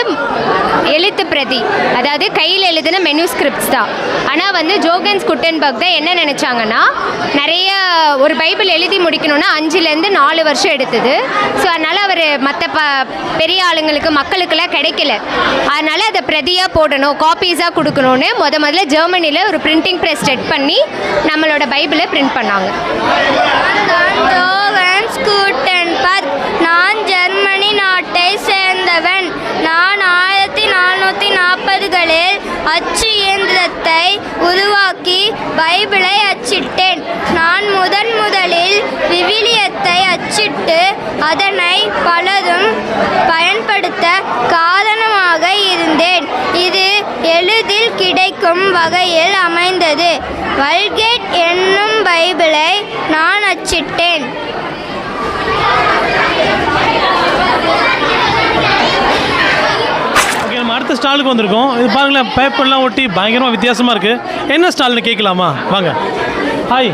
எழுத்து பிரதி, அதாவது கையில் எழுதின மெனுஸ்கிரிப்ட்ஸ் தான். ஆனால் வந்து ஜோகன்ஸ் குட்டன்பர்க் தான் என்ன நினச்சாங்கன்னா, நிறைய ஒரு பைபிள் எழுதி முடிக்கணும்னா 5லேருந்து 4 வருஷம் எடுத்தது. ஸோ அதனால் அவர் மற்ற பெரிய ஆளுங்களுக்கு மக்களுக்கெல்லாம் கிடைக்கல. அதனால் அதை பிரதியாக போடணும், காப்பீஸாக கொடுக்கணும்னு முதல்ல ஜெர்மனியில் ஒரு பிரிண்டிங் ப்ரெஸ் செட் பண்ணி நம்மளோட பைபிளை பிரிண்ட் பண்ணாங்க. நான் ஜெர்மனி நாட்டை சேர்ந்தவன். நான் 1440களில் அச்சு இயந்திரத்தை உருவாக்கி பைபிளை அச்சிட்டேன். நான் முதலில் விவிலியத்தை அச்சிட்டு அதனை பலரும் பயன்படுத்த காரணமாக இருந்தேன். இது எளிதில் கிடைக்கும் வகையில் அமைந்தது. வல்கேட் என்னும் பைபிளை நான் அச்சிட்டேன். ஓகே, நம்ம அடுத்த ஸ்டாலுக்கு வந்திருக்கோம். இது பாருங்களேன், பேப்பர்லாம் ஒட்டி பயங்கரமாக வித்தியாசமாக இருக்குது. என்ன ஸ்டால்னு கேட்கலாமா? வாங்க. ஹாய்,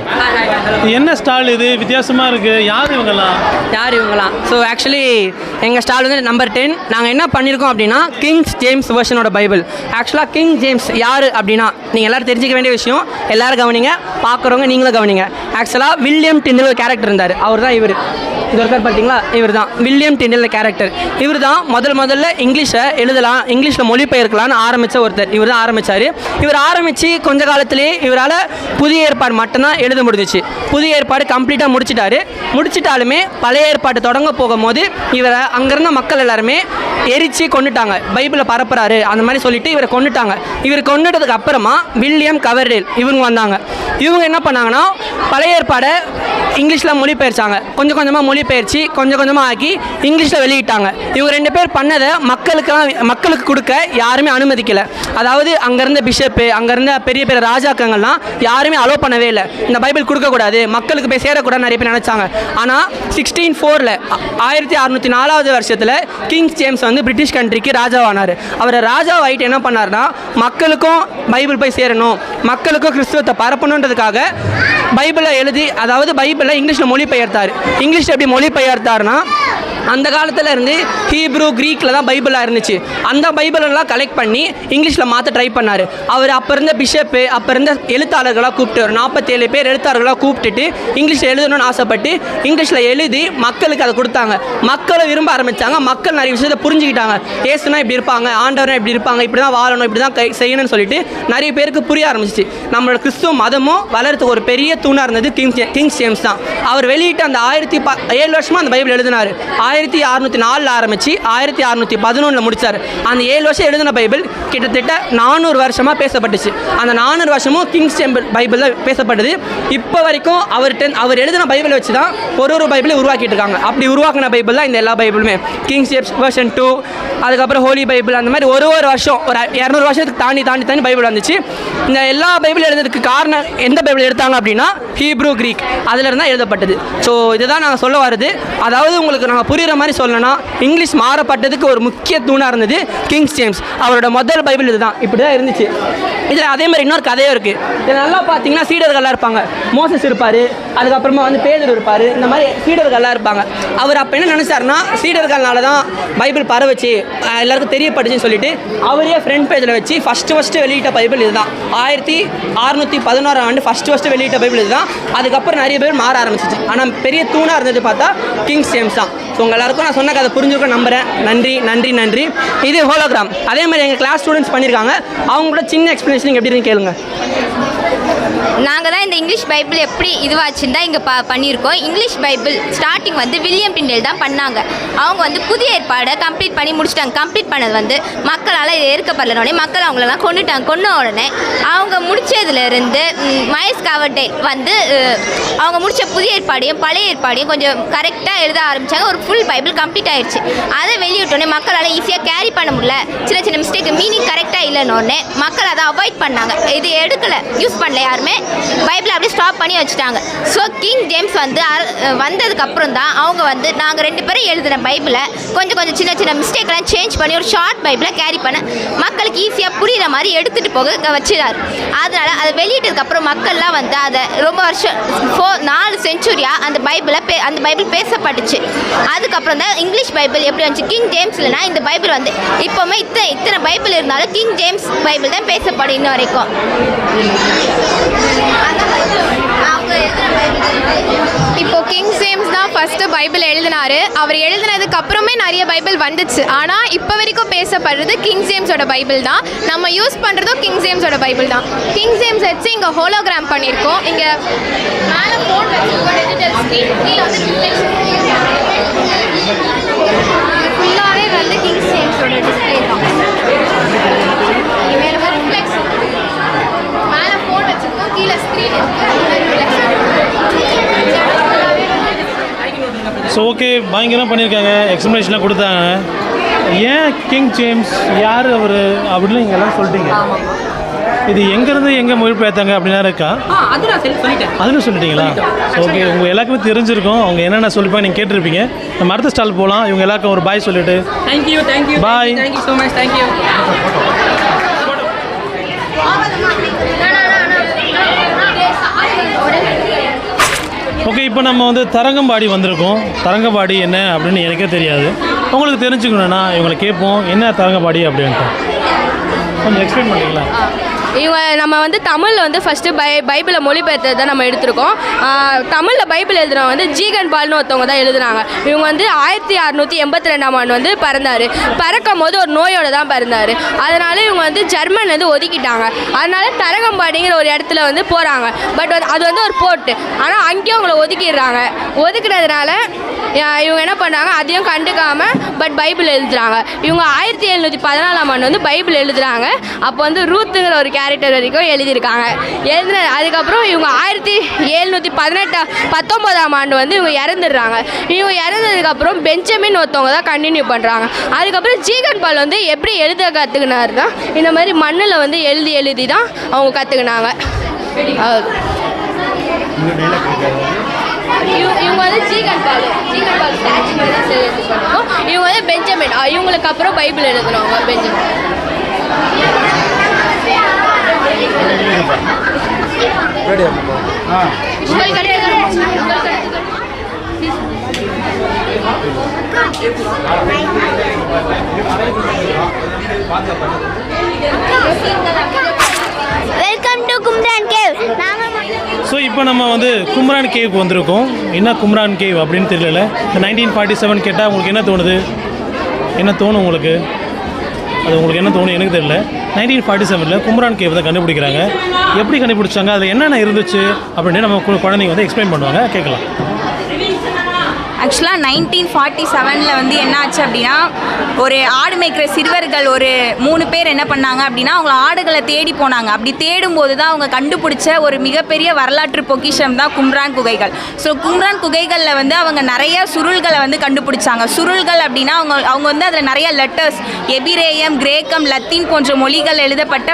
என்ன ஸ்டால் இது? வித்தியாசமாக இருக்குது. யார் இவங்கலாம்? ஸோ ஆக்சுவலி எங்கள் ஸ்டால் வந்து நம்பர் 10. நாங்கள் என்ன பண்ணியிருக்கோம் அப்படின்னா, கிங்ஸ் ஜேம்ஸ் வெர்ஷனோட பைபிள். ஆக்சுவலாக கிங் ஜேம்ஸ் யார் அப்படின்னா, நீங்கள் எல்லோரும் தெரிஞ்சிக்க வேண்டிய விஷயம். எல்லோரும் கவனிங்க, பார்க்குறவங்க நீங்களும் கவனிங்க. ஆக்சுவலாக வில்லியம் டிண்டில் ஒரு கேரக்டர் இருந்தார். அவர் தான் இவர். இது இருக்கார் பார்த்தீங்களா? இவர் தான் வில்லியம் டிண்டில் கேரக்டர். இவர் தான் முதல்ல இங்கிலீஷை எழுதலாம், இங்கிலீஷில் மொழிபெயர்க்கலான்னு ஆரம்பித்த ஒருத்தர். இவர் தான் ஆரம்பித்தார். இவர் ஆரம்பித்து கொஞ்ச காலத்திலே இவரால் புதிய ஏற்பாடு மட்டும்தான் எழுத முடிஞ்சிச்சு. புதிய ஏற்பாடு கம்ப்ளீட்டாக முடிச்சிட்டாலுமே பழைய ஏற்பாடு தொடங்க போகும்போது இவரை அங்கேருந்த மக்கள் எல்லாருமே எரிச்சு கொண்டுட்டாங்க. பைபிளை பரப்புறாரு அந்த மாதிரி சொல்லிட்டு இவரை கொண்டுட்டாங்க. இவர் கொண்டுட்டதுக்கு அப்புறமா வில்லியம் கவர்டேல் இவங்க வந்தாங்க. இவங்க என்ன பண்ணாங்கன்னா, பழைய ஏற்பாடை இங்கிலீஷில் மொழிபெயர்ச்சாங்க. கொஞ்சம் கொஞ்சமாக மொழிபெயர்ச்சி கொஞ்சம் கொஞ்சமாக ஆக்கி இங்கிலீஷில் வெளியிட்டாங்க. இவங்க 2 பேர் பண்ணதை மக்களுக்கு கொடுக்க யாருமே அனுமதிக்கலை. அதாவது அங்கேருந்த பிஷப்பு, அங்கேருந்த பெரிய பெரிய ராஜாக்கங்கள்லாம் யாருமே அலோவ் பண்ணவே இல்லை. இந்த பைபிள் கொடுக்கக்கூடாது, மக்களுக்கு போய் சேரக்கூடாது நிறைய பேர் நினச்சாங்க. ஆனால் 1604 1604வது வருஷத்தில் கிங்ஸ் ஜேம்ஸ் வந்து பிரிட்டிஷ் கண்ட்ரிக்கு ராஜாவானார். அவர் ராஜாவாயிட்டு என்ன பண்ணார்னா, மக்களுக்கும் பைபிள் போய் சேரணும், மக்களுக்கும் கிறிஸ்துவத்தை பரப்பணுன்றதுக்காக பைபிளை எழுதி, அதாவது பைபிளை இங்கிலீஷில் மொழிபெயர்த்தார். இங்கிலீஷில் எப்படி மொழிபெயர்த்தார்னா, அந்த காலத்தில் இருந்து ஹீப்ரூ கிரீக்கில் தான் பைபிளாக இருந்துச்சு. அந்த பைபிளெல்லாம் கலெக்ட் பண்ணி இங்கிலீஷில் மாற்ற ட்ரை பண்ணார். அவர் அப்போ இருந்த பிஷப்பு, அப்போ இருந்த எழுத்தாளர்களாக கூப்பிட்டு, ஒரு 47 பேர் எழுத்தாளர்களாக கூப்பிட்டுட்டு இங்கிலீஷில் எழுதணும்னு ஆசைப்பட்டு இங்கிலீஷில் எழுதி மக்களுக்கு அதை கொடுத்தாங்க. மக்களை விரும்ப ஆரம்பித்தாங்க. மக்கள் நிறைய விஷயத்தை புரிஞ்சுக்கிட்டாங்க. ஏசுனா இப்படி இருப்பாங்க, ஆண்டவனா இப்படி இருப்பாங்க, இப்படி தான் வாழணும், இப்படி தான் செய்யணும்னு சொல்லிட்டு நிறைய பேருக்கு புரிய ஆரம்பிச்சிச்சு. நம்மளோட கிறிஸ்துவ மதமும் வளர்றதுக்கு ஒரு பெரிய தூணாக இருந்தது கிங்ஸ் ஜேம்ஸ் தான். அவர் வெளியிட்ட அந்த 7 வருஷமாக அந்த பைபிள் எழுதினார். 1604 ஆரம்பித்து 1611 முடித்தார். அந்த 7 வருஷம் எழுதின பைபிள் கிட்டத்தட்ட 400 வருஷமாக பேசப்பட்டுச்சு. அந்த 400 வருஷமும் கிங்ஸ் பைபிளில் பேசப்பட்டது. இப்போ வரைக்கும் அவர் எழுதின பைபிளை வச்சு தான் ஒரு பைபிளை உருவாக்கிட்டு இருக்காங்க. அப்படி உருவாக்கின பைபிள் தான் இந்த எல்லா பைபிளுமே. கிங்ஸ் ஜேம்ஸ் வெர்ஷன் 2, அதுக்கப்புறம் ஹோலி பைபிள், அந்த மாதிரி ஒரு வருஷம் ஒரு 200 வருஷத்துக்கு தாண்டி பைபிள் வந்துச்சு. இந்த எல்லா பைபிள் எழுதுறதுக்கு காரணம் எந்த பைபிள் எடுத்தாங்க அப்படின்னா, ஹீப்ரூ கிரீக், அதில் இருந்தால் எழுதப்பட்டது. ஸோ இதுதான் நாங்கள் சொல்ல வருது. அதாவது உங்களுக்கு நாங்கள் புரிகிற மாதிரி சொல்லணும்னா, இங்கிலீஷ் மாறப்பட்டதுக்கு ஒரு முக்கிய தூணாக இருந்தது கிங்ஸ் ஜேம்ஸ். அவரோட முதல் பைபிள் இதுதான், இப்படி தான் இருந்துச்சு. இதில் அதே மாதிரி இன்னொரு கதையும் இருக்குது. இதில் நல்லா பார்த்தீங்கன்னா சீடர்கள்லாம் இருப்பாங்க. மோசஸ் இருப்பார், அதுக்கப்புறமா வந்து பேதுரு இருப்பார், இந்த மாதிரி சீடர்கள்லாம் இருப்பாங்க. அவர் அப்போ என்ன நினச்சாருன்னா, சீடர்கள்னால தான் பைபிள் பரவச்சு, எல்லாருக்கும் தெரியப்பட்டுச்சுன்னு சொல்லிட்டு அவரே ஃப்ரண்ட் பேஜில் வச்சு ஃபஸ்ட்டு வெளியிட்ட பைபிள் இதுதான். 1611 ஆண்டு ஃபஸ்ட்டு வெளியிட்ட பைபிள் இதுதான். அதுக்கப்புறம் நிறைய பேர் மாற ஆரம்பிச்சிச்சு. ஆனால் பெரிய தூணாக இருந்தது பார்த்தா கிங்ஸ் ஜேம்ஸ் தான். ஸோ உங்கள் எல்லாருக்கும் நான் சொன்ன கதை புரிஞ்சுக்க நம்புகிறேன். நன்றி. இது ஹோலோகிராம். அதே மாதிரி எங்கள் கிளாஸ் ஸ்டூடெண்ட்ஸ் பண்ணியிருக்காங்க. அவங்களோட சின்ன எக்ஸ்ப்ளனேஷன் எப்படி இருக்குன்னு கேளுங்க. நாங்கள் தான் இந்த இங்கிலீஷ் பைபிள் எப்படி இதுவாச்சுன்னு தான் இங்கே பண்ணியிருக்கோம். இங்கிலீஷ் பைபிள் ஸ்டார்டிங் வந்து வில்லியம் டிண்டேல் தான் பண்ணாங்க. அவங்க வந்து புதிய ஏற்பாடை கம்ப்ளீட் பண்ணி முடிச்சிட்டாங்க. கம்ப்ளீட் பண்ணது வந்து மக்களால் இது ஏற்கப்படலனே மக்கள் அவங்களெல்லாம் கொன்ன உடனே அவங்க முடித்ததுலேருந்து மைல்ஸ் கவர்டேல் வந்து அவங்க முடித்த புதிய ஏற்பாடையும் பழைய ஏற்பாடையும் கொஞ்சம் கரெக்டாக எழுத ஆரம்பித்தாங்க. ஒரு ஃபுல் பைபிள் கம்ப்ளீட் ஆயிடுச்சு. அதை வெளியிட்டோடனே மக்களால் ஈஸியாக கேரி பண்ண முடியல. சின்ன சின்ன மிஸ்டேக் மீனிங் கரெக்டாக இல்லைன்னொடனே மக்கள் அதை அவாய்ட் பண்ணாங்க. இது எடுக்கலை, யூஸ் பண்ணல யாருமே, பைபிளை அப்படியே ஸ்டாப் பண்ணி வச்சுட்டாங்க. ஸோ கிங் ஜேம்ஸ் வந்து வந்ததுக்கப்புறம் தான் அவங்க வந்து நாங்கள் 2 பேரும் எழுதின பைபிளை கொஞ்சம் சின்ன சின்ன மிஸ்டேக்லாம் சேஞ்ச் பண்ணி ஒரு ஷார்ட் பைபிளை கேரி பண்ண மக்களுக்கு ஈஸியாக புரிகிற மாதிரி எடுத்துகிட்டு போக வச்சுறாரு. அதனால் அதை வெளியிட்டதுக்கப்புறம் மக்கள்லாம் வந்து அதை ரொம்ப வருஷம் 4 செஞ்சுரியாக அந்த பைபிள் பேசப்பட்டுச்சு. அதுக்கப்புறம் தான் இங்கிலீஷ் பைபிள் எப்படி வந்துச்சு. கிங் ஜேம்ஸ்லனா இந்த பைபிள் வந்து இப்போவுமே இத்தனை பைபிள் இருந்தாலும் கிங் ஜேம்ஸ் பைபிள் தான் பேசப்படும் இன்ன வரைக்கும். இப்போ கிங் ஜேம்ஸ் தான் ஃபஸ்ட்டு பைபிள் எழுதினார். அவர் எழுதினதுக்கு அப்புறமே நிறைய பைபிள் வந்துச்சு. ஆனால் இப்போ வரைக்கும் பேசப்படுறது கிங் ஜேம்ஸோட பைபிள் தான். நம்ம யூஸ் பண்ணுறதும் கிங் ஜேம்ஸோட பைபிள் தான். கிங் ஜேம்ஸ் வச்சு இங்கே ஹோலோகிராம் பண்ணியிருக்கோம். இங்கே மேலே ஃபோன் வச்சுருக்கோம், டிஜிட்டல் ஸ்க்ரீன், கீழே வந்து ஃபுல்லாகவே வந்து கிங் ஜேம்ஸோட டிஸ்பிளே தான். மேலே ரிஃப்ளெக்ஸ், மேலே ஃபோன் வச்சுருக்கோம், கீழே ஸ்க்ரீன் ஸோ ஓகே, பயங்கரம் பண்ணியிருக்காங்க, எக்ஸ்ப்ளனேஷன்லாம் கொடுத்தாங்க. ஏன் கிங் ஜேம்ஸ், யார் அவர் அப்படின்னு நீங்கள் எல்லாம் சொல்லிட்டீங்க. இது எங்கேருந்து எங்கே மொழிபெயர்த்தாங்க அப்படின்னா இருக்கா? அதில் சொல்லிட்டீங்களா? ஓகே, உங்கள் எல்லாருக்குமே தெரிஞ்சிருக்கும் அவங்க என்னென்ன சொல்லிப்பாங்க, நீங்கள் கேட்டிருப்பீங்க. நம்ம அடுத்த ஸ்டால் போகலாம். இவங்க எல்லாருக்கும் ஒரு பாய் சொல்லிட்டு thank you bye. Thank you so much. Thank you. Okay, இப்போ நம்ம வந்து தரங்கம்பாடி வந்திருக்கோம். தரங்கம்பாடி என்ன அப்படின்னு எனக்கே தெரியாது. உங்களுக்கு தெரிஞ்சுக்கணுன்னா இவங்களை கேட்போம், என்ன தரங்கம்பாடி அப்படின்ட்டு கொஞ்சம் எக்ஸ்பிளைன் பண்ணிங்களா? இவங்க நம்ம வந்து தமிழில் வந்து ஃபஸ்ட்டு பைபிளை மொழிபெயர்த்தது தான் நம்ம எடுத்திருக்கோம். தமிழில் பைபிள் எழுதுனவங்க வந்து ஜீகன் பால்னு ஒருத்தவங்க தான் எழுதுனாங்க. இவங்க வந்து 1682ஆம் ஆண்டு வந்து பிறந்தார். பிறக்கும் போது ஒரு நோயோடு தான் பிறந்தார். அதனால் இவங்க வந்து ஜெர்மன்லேருந்து ஒதுக்கிட்டாங்க. அதனால் தரங்கம்பாடிங்கிற ஒரு இடத்துல வந்து போகிறாங்க. பட் அது வந்து ஒரு போர்ட்டு. ஆனால் அங்கேயும் அவங்கள ஒதுக்கிடுறாங்க. ஒதுக்குனதுனால இவங்க என்ன பண்ணுறாங்க, அதையும் கண்டுக்காமல் பட் பைபிள் எழுதுறாங்க. இவங்க 1714ஆம் ஆண்டு வந்து பைபிள் எழுதுகிறாங்க. அப்போ வந்து ரூத்துங்கிற ஒரு கேரக்டர் வரைக்கும் எழுதியிருக்காங்க. அதுக்கப்புறம் இவங்க 1719ஆம் ஆண்டு வந்து இவங்க இறந்துடுறாங்க. இவங்க இறந்ததுக்கப்புறம் பெஞ்சமின் ஒருத்தவங்க தான் கண்டினியூ பண்ணுறாங்க. அதுக்கப்புறம் ஜீகன் பால் வந்து எப்படி எழுத கற்றுக்கினாருன்னா இந்த மாதிரி மண்ணில் வந்து எழுதி தான் அவங்க கற்றுக்கினாங்க. இவங்க வந்து ஜீகன் பால் ஸ்டாச்சு மாதிரி தான் எழுதி பண்ணுவோம். இவங்க வந்து பெஞ்சமின், இவங்களுக்கு அப்புறம் பைபிள் எழுதுனவங்க Benjamin. Welcome to Qumran cave. So இப்போ நம்ம வந்து கும்ரான் கேவுக்கு வந்திருக்கோம். என்ன கும்ரான் கேவ் அப்படின்னு தெரியல. இந்த 1947 கேட்டால் உங்களுக்கு என்ன தோணுது? என்ன தோணும் உங்களுக்கு? அது உங்களுக்கு என்ன தோணும் எனக்கு தெரியல. 1947 கும்ரான் கேவ் தான் கண்டுபிடிக்கிறாங்க. எப்படி கண்டுபிடிச்சாங்க, அதில் என்னென்ன இருந்துச்சு அப்படின்னு நம்ம குழந்தைங்க வந்து எக்ஸ்பிளைன் பண்ணுவாங்க, கேட்கலாம். ஆக்சுவலாக 1947 வந்து என்ன ஆச்சு அப்படின்னா, ஒரு ஆடு மேய்க்கிற சிறுவர்கள் ஒரு 3 பேர் என்ன பண்ணாங்க அப்படின்னா, அவங்க ஆடுகளை தேடி போனாங்க. அப்படி தேடும்போது தான் அவங்க கண்டுபிடிச்ச ஒரு மிகப்பெரிய வரலாற்று பொக்கிஷம் தான் கும்ரான் குகைகள். ஸோ கும்ரான் குகைகளில் வந்து அவங்க நிறைய சுருள்களை வந்து கண்டுபிடிச்சாங்க. சுருள்கள் அப்படின்னா அவங்க வந்து அதில் நிறைய லெட்டர்ஸ், எபிரேயம், கிரேக்கம், லத்தீன் போன்ற மொழிகள் எழுதப்பட்ட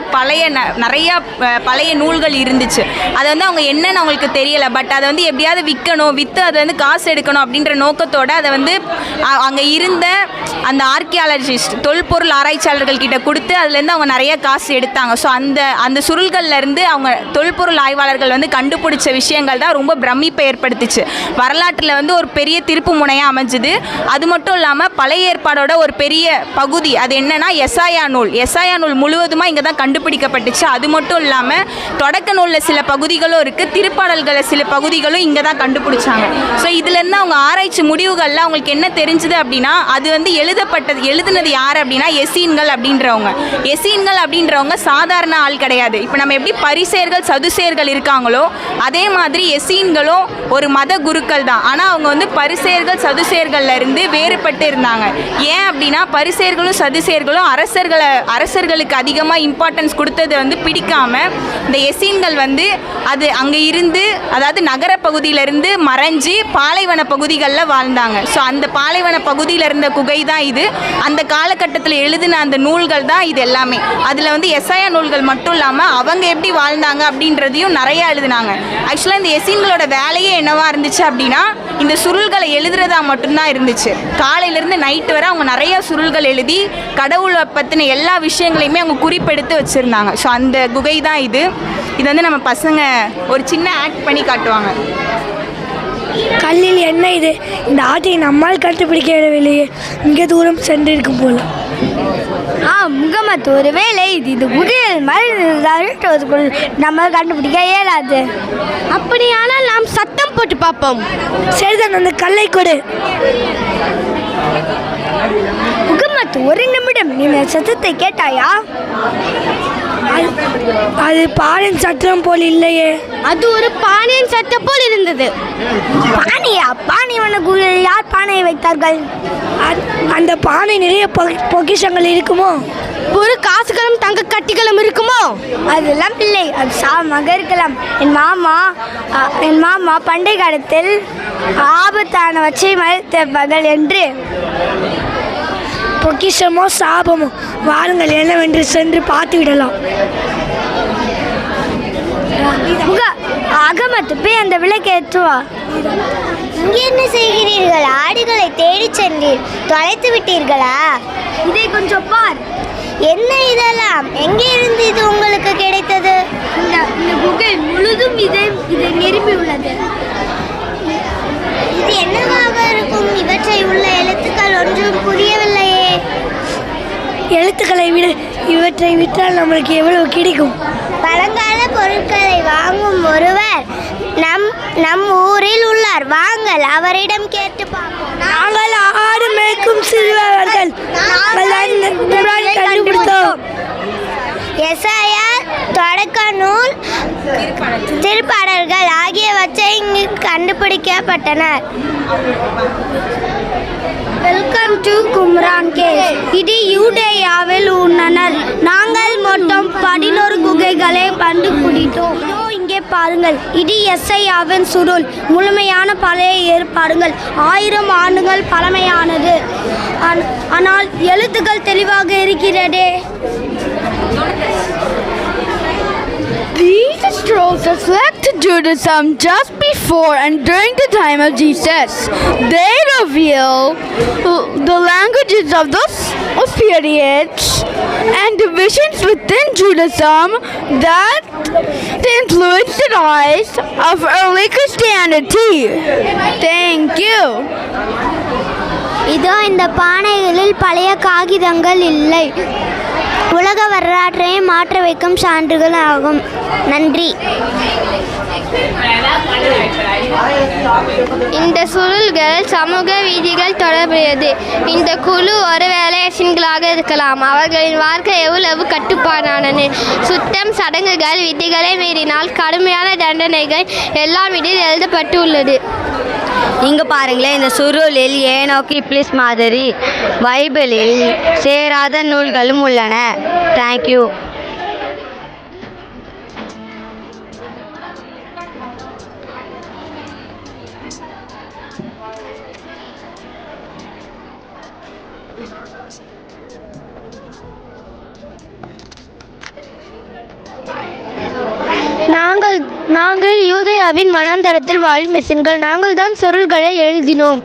நிறைய பழைய நூல்கள் இருந்துச்சு. அதை வந்து அவங்க என்னன்னு அவங்களுக்கு தெரியலை. பட் அதை வந்து எப்படியாவது விற்று அதை வந்து காசு எடுக்கணும் அப்படின்ற நோக்கத்தோடு அதை வந்து அங்கே இருந்த அந்த ஆர்கியாலஜிஸ்ட், தொல்பொருள் ஆராய்ச்சியாளர்கள் கிட்ட கொடுத்து அதுலேருந்து அவங்க நிறைய காசு எடுத்தாங்க. ஸோ அந்த சுருள்கள்லேருந்து அவங்க தொல்பொருள் ஆய்வாளர்கள் வந்து கண்டுபிடிச்ச விஷயங்கள் தான் ரொம்ப பிரமிப்பை ஏற்படுத்துச்சு. வரலாற்றில் வந்து ஒரு பெரிய திருப்பு முனையாக அமைஞ்சுது. அது மட்டும் இல்லாமல் பழைய ஏற்பாடோட ஒரு பெரிய பகுதி அது என்னன்னா எசாயா நூல் முழுவதுமாக இங்கே தான் கண்டுபிடிக்கப்பட்டுச்சு. அது மட்டும் இல்லாமல் தொடக்க நூலில் சில பகுதிகளும் இருக்குது, திருப்பாடல்களில் சில பகுதிகளும் இங்கே தான் கண்டுபிடிச்சாங்க. ஸோ இதுலேருந்து அவங்க ஆராய்ச்சி முடிவுகளில் அவங்களுக்கு என்ன தெரிஞ்சுது அப்படின்னா அது வந்து எழுதுனது யார் அப்படின்னா எசீன்கள் அப்படின்றவங்க. எசீன்கள் அப்படின்றவங்க சாதாரண ஆள் கிடையாது. இப்போ நம்ம எப்படி பரிசேயர்கள் சதுசேயர்கள் இருக்காங்களோ அதே மாதிரி எசீன்களும் ஒரு மத குருக்கள் தான். ஆனால் அவங்க வந்து பரிசேயர்கள் சதுசேயர்கள்ல இருந்து வேறுபட்டு இருந்தாங்க. ஏன் அப்படின்னா பரிசேயர்களும் சதுசேயர்களும் அரசர்களுக்கு அதிகமாக இம்பார்ட்டன்ஸ் கொடுத்தது வந்து பிடிக்காம இந்த எசீன்கள் வந்து அது அங்கே இருந்து, அதாவது நகர பகுதியிலிருந்து மறைஞ்சி பாலைவன பகுதிகளில் வாழ்ந்தாங்க. ஸோ அந்த பாலைவன பகுதியில் இருந்த குகை தான் இது. அந்த காலகட்டத்தில் எழுதின அந்த நூல்கள் தான் இது எல்லாமே. அதில் வந்து எசாயா நூல்கள் மட்டும் இல்லாமல் அவங்க எப்படி வாழ்ந்தாங்க அப்படின்றதையும் நிறையா எழுதினாங்க. ஆக்சுவலாக இந்த எசீன்களோட வேலையே என்னவா இருந்துச்சு அப்படின்னா இந்த சுருள்களை எழுதுறதா மட்டும்தான் இருந்துச்சு. காலையிலேருந்து நைட்டு வரை அவங்க நிறைய சுருள்கள் எழுதி கடவுளை பற்றின எல்லா விஷயங்களையுமே அவங்க குறிப்பெடுத்து வச்சுருந்தாங்க. ஸோ அந்த குகை தான் இது. இது வந்து நம்ம பசங்க ஒரு சின்ன ஆக்ட் பண்ணி காட்டுவாங்க. கல்லில் என்ன இது? இந்த ஆட்டை நம்மால் கண்டுபிடிக்கவில்லையே, மிக தூரம் சென்றிருக்கும் போல. முகமது, ஒரு வேலை இது குகையில் மறைந்ததுக்குள் நம்ம கண்டுபிடிக்க இயலாது. அப்படியானால் நாம் சத்தம் போட்டு பார்ப்போம். சரிதான், அந்த கல்லை கொடு. முகமது, ஒரு நிமிடம், நீ சத்தத்தை கேட்டாயா? அது பானையின் சத்தம் போல் இல்லையே. அது ஒரு பானையின் சத்தம் போல் இருந்தது. பானையா? பானை குகையில் யார் பானையை வைத்தார்கள்? அந்த பானை நிறைய பொக்கிஷங்கள் இருக்குமோ? ஒரு காசுகளும் தங்க கட்டிகளும் இருக்குமோ? அதெல்லாம் இல்லை, அது சாமாக இருக்கலாம். என் மாமா பண்டை காலத்தில் ஆபத்தான வச்சை மறைத்தவர்கள் என்று. பொக்கிஷமோ சாபமோ, வாருங்கள் என்னவென்று சென்று பார்த்து விடலாம். அகமத்து, போய் அந்த விளக்கை ஏற்றுவா. இங்கே என்ன செய்கிறீர்கள்? ஆடுகளை தேடி சென்றீர், தொலைத்து விட்டீர்களா? இதை கொஞ்சம் பார். என்ன இதெல்லாம்? எங்கே இருந்து இது உங்களுக்கு கிடைத்தது? இந்த குகை முழுதும் இதை நிரம்பி உள்ளது. இது என்னவாக இருக்கும்? இவற்றை உள்ள எழுத்துக்கள் ஒன்றும் புரியவில்லையே. எழுத்துக்களை விட இவற்றை விற்றால் நம்மளுக்கு எவ்வளவு கிடைக்கும்? பழங்கால பொருட்களை வாங்கும் ஒருவர் நம் ஊரில் உள்ளார். வாங்கள், அவரிடம் கேட்டு பார்ப்போம். நாங்கள் ஆடு மேய்க்கும் சிறுவர்கள் கண்டுபிடித்தோம். எசாயா, தொடக்க நூல், திருப்பாடல்கள் ஆகியவற்றை இங்கு கண்டுபிடிக்கப்பட்டனர். Welcome to Qumran caves. இது யூடேயாவில் உள்ளனர். நாங்கள் மொத்தம் 11 குகைகளை கண்டுபிடித்தோம். இங்கே பாருங்கள், இது எஸ்ஐயாவின் சுருள். முழுமையான பழைய ஏற்பாடுகள் 1000 ஆண்டுகள் பழமையானது. ஆனால் எழுத்துக்கள் தெளிவாக இருக்கிறதே. These scrolls reflect Judaism just before and during the time of Jesus. They reveal the languages of those periods and divisions within Judaism that influenced the rise of early Christianity. Thank you. இதோ இந்த பானைகளில் பழைய காகிதங்கள் இல்லை. உலக வரலாற்றையே மாற்ற வைக்கும் சான்றுகள் ஆகும். நன்றி. இந்த சுருள்கள் சமூக விதிகள் தொடர்புடையது. இந்த குழு ஒருவேளை எசீன்களாக இருக்கலாம். அவர்களின் வாழ்க்கை எவ்வளவு கட்டுப்பாடானது. சுத்தம், சடங்குகள், விதிகளை மீறினால் கடுமையான தண்டனைகள் எல்லாம் இதில் எழுதப்பட்டு உள்ளது. இங்கே பாருங்களேன், இந்த சுருளில் ஏனோக்கு இப்ளிஸ் மாதிரி பைபிளில் சேராத நூல்களும் உள்ளன. தேங்க்யூ. நாங்கள் யூதேயாவின் வனாந்தரத்தில் வாழும் மெசின்கள். நாங்கள் தான் சொருள்களை எழுதினோம்.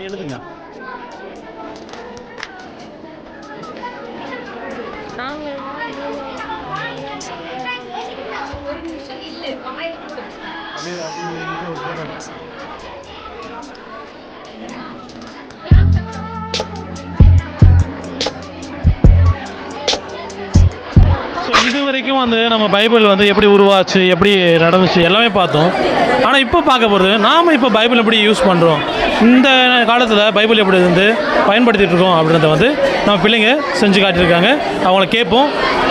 எழுதுங்க. வரைக்கும் வந்து நம்ம பைபிள் வந்து எப்படி உருவாச்சு, எப்படி நடந்துச்சு எல்லாமே பார்த்தோம். ஆனால் இப்போ பார்க்க போகிறது நாம் இப்போ பைபிள் எப்படி யூஸ் பண்ணுறோம், இந்த காலத்தில் பைபிள் எப்படி வந்து பயன்படுத்திகிட்டு இருக்கோம் அப்படின்றத வந்து நம்ம பிள்ளைங்க செஞ்சு காட்டியிருக்காங்க. அவங்கள கேட்போம்,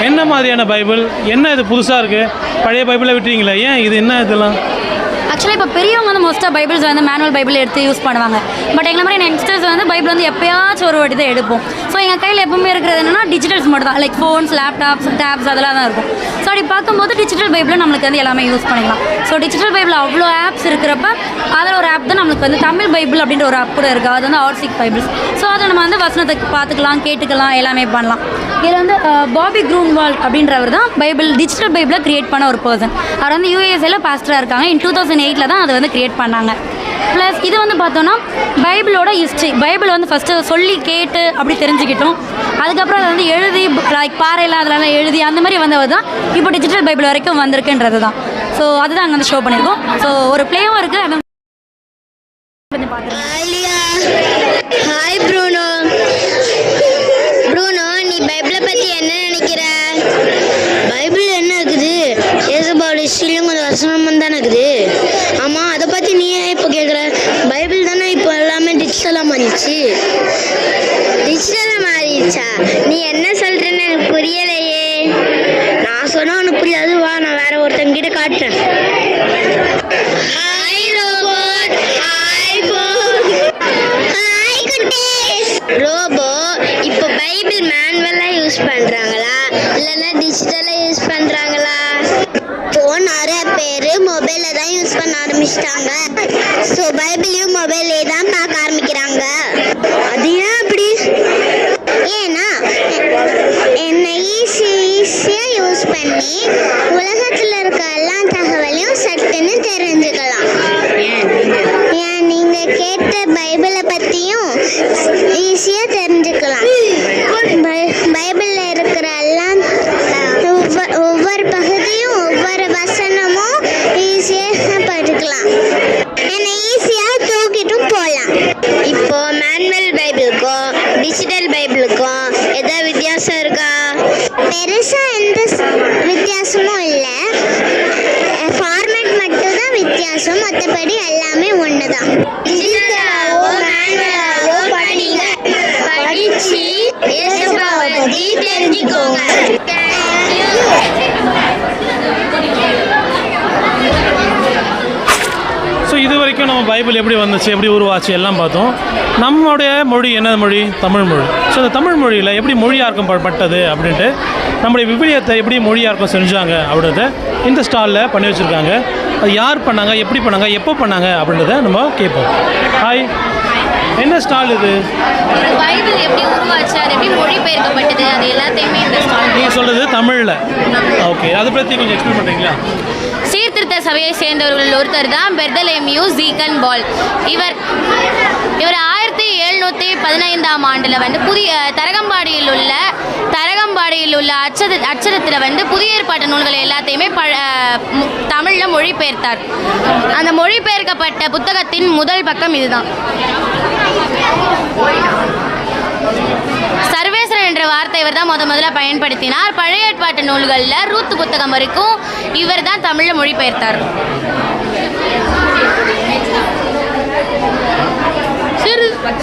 என்ன மாதிரியான பைபிள், என்ன இது புதுசாக இருக்குது, பழைய பைபிளை விட்டுறீங்களே, ஏன் இது என்ன இதெல்லாம்? ஆக்சுவலாக இப்போ பெரியவங்க வந்து மோஸ்ட்டாக பைபிள்ஸ் வந்து மேனுவல் பைபிள் எடுத்து யூஸ் பண்ணுவாங்க. பட் எங்களை மாதிரி யங்ஸ்டர்ஸ் வந்து பைபிள் வந்து எப்போயாச்சும் ஒரு வாட்டி தான் எடுப்போம். ஸோ எங்கள் கையில் எப்பவுமே இருக்கிறது என்னென்னா டிஜிட்டல்ஸ் மட்டும் தான், லைக் ஃபோன்ஸ், லேப்டாப்ஸ், டேப்ஸ் அதெல்லாம் தான் இருக்கும். ஸோ அப்படி பார்க்கும்போது டிஜிட்டல் பைபிள் நம்மளுக்கு வந்து எல்லாமே யூஸ் பண்ணிக்கலாம். ஸோ டிஜிட்டல் பைபிள் அவ்வளோ ஆப்ஸ் இருக்கிறப்ப அதில் ஒரு ஆப் தான் நம்மளுக்கு வந்து தமிழ் பைபிள் அப்படின்ற ஒரு ஆப் கூட இருக்குது. அது வந்து ஆர்சிக் பைபிள்ஸ். ஸோ அதை நம்ம வந்து வசனத்தை பார்த்துக்கலாம், கேட்டுக்கலாம், எல்லாமே பண்ணலாம். இதில் வந்து பாபி க்ரூன்வால்ட் அப்படின்றவர் தான் பைபிள் டிஜிட்டல் பைபிளை கிரியேட் பண்ண ஒரு பர்சன். அவர் வந்து யூஎஸ்ஏல பாஸ்டராக இருக்காங்க. இன் 2008 தான் அதை வந்து கிரியேட் பண்ணாங்க. ப்ளஸ் இது வந்து பார்த்தோன்னா பைபிளோட ஹிஸ்ட்ரி, பைபிள் வந்து ஃபஸ்ட்டு சொல்லி கேட்டு அப்படி தெரிஞ்சுக்கிட்டோம். அதுக்கப்புறம் அதை வந்து எழுதி லைக் பாறையில் அதெல்லாம் எழுதி அந்த மாதிரி வந்தவர் தான் இப்போ டிஜிட்டல் பைபிள் வரைக்கும் வந்திருக்குன்றது தான். ஸோ அதுதான் அங்கே வந்து ஷோ பண்ணியிருக்கோம். ஸோ ஒரு பிளேவும் இருக்குது, அதை கொஞ்சம் பார்த்துருக்கோம். Hi Bruno. ப்ரூனோ, நீ பைபிளை பற்றி என்ன நினைக்கிற? பைபிள் என்ன இருக்குது? ஏசபாவோட ஹிஸ்ட்ரியிலும் கொஞ்சம் வசனம் தானே இருக்குது. ஆமாம், அதை பற்றி நீ ஏன் இப்போ கேட்குற? பைபிள் தானே இப்போ எல்லாமே டிஜிட்டலாக மாறிடுச்சு. டிஜிட்டலாக மாறிடுச்சா? நீ என்ன சொல்கிறேன்னு எனக்கு புரியலையே. நான் சொன்னால் உனக்கு புரியாது, வா நான் வேற ஒருத்தங்கிட்ட காட்டுறேன். Hi robot. ஹாய் ஹாய் குட்டீஸ். ரோபோ, இப்போ பைபிள் மேனுவலாக யூஸ் பண்ணுறாங்களா இல்லைன்னா டிஜிட்டலாக யூஸ் பண்ணுறாங்களா? இப்போ நிறைய பேர் மொபைலில் தான் யூஸ் பண்ண ஆரம்பிச்சிட்டாங்க. ஸோ பைபிளையும் மொபைலே தான் பார்க்க ஆரம்பிக்கிறாங்க. அது ஏன் அப்படி? ஏன்னா என்னை ஈஸியாக யூஸ் பண்ணி உலகத்தில் இருக்க எல்லா தகவலையும் சட்டுன்னு தெரிஞ்சுக்கலாம். ஏன் நீங்கள் கேட்ட பைபிளை பற்றியும் ஈஸியாக தெரிஞ்சுக்கலாம். பைபிளில் இருக்கிற எல்லாம் ஒவ்வொரு பகுதியும் ஒவ்வொரு வசனமும் ஈஸியாக படிக்கலாம். என்னை ஈஸியாக தூக்கிட்டும் போகலாம். இப்போ மேனுவல் பைபிளுக்கும் டிஜிட்டல் பைபிளுக்கும் ஏதாவது வித்தியாசம் இருக்கா? பெருசாக எந்த வித்தியாசமும் இல்லை. ஃபார்மேட் மட்டும் தான் வித்தியாசம், மற்றபடி எல்லாமே ஒன்று தான். டிஜிட்டலாவோ மேனுவலாவோ படிங்க, படிச்சு இயேசுவை பற்றி தெரிஞ்சுக்கோங்க. ஸோ இது வரைக்கும் நம்ம பைபிள் எப்படி வந்துச்சு, எப்படி உருவாச்சு எல்லாம் பார்த்தோம். நம்மளுடைய மொழி என்ன மொழி? தமிழ் மொழி. ஸோ இந்த தமிழ் மொழியில் எப்படி மொழியாக்கம் பட்டது அப்படின்ட்டு, நம்முடைய விவிலியத்தை எப்படி மொழியாக்கம் செஞ்சாங்க அப்படின்றத இந்த ஸ்டாலில் பண்ணி வச்சுருக்காங்க. அது யார் பண்ணாங்க, எப்படி பண்ணாங்க, எப்போ பண்ணாங்க அப்படின்றத நம்ம கேட்போம். ஹாய், என்ன ஸ்டால் இது? பைபிள் எப்படி உருவாச்சு, அது எப்படி மொழிபெயர்க்கப்பட்டது, அது எல்லாத்தையுமே இந்த ஸ்டால். நீங்கள் சொல்கிறது தமிழில். ஓகே, அதை பற்றி கொஞ்சம் எக்ஸ்பிளைன் பண்ணுறீங்களா? சீர்திருத்த சபையை சேர்ந்தவர்கள் ஒருத்தர் தான் பெர்தலேமியூ ஜீகன் பால். இவர் 1715 ஆண்டில் வந்து புதிய தரகம்பாடியில் உள்ள அச்சரத்தில் வந்து புதிய ஏற்பாட்டு நூல்கள் எல்லாத்தையுமே தமிழில் மொழிபெயர்த்தார். அந்த மொழிபெயர்க்கப்பட்ட புத்தகத்தின் முதல் பக்கம் இதுதான். சர்வேஸ்வரன் என்ற வார்த்தை இவர் தான் முதல்ல பயன்படுத்தினார். பழைய ஏற்பாட்டு நூல்களில் ரூத் புத்தகம் வரைக்கும் இவர் தான் தமிழில் மொழிபெயர்த்தார்.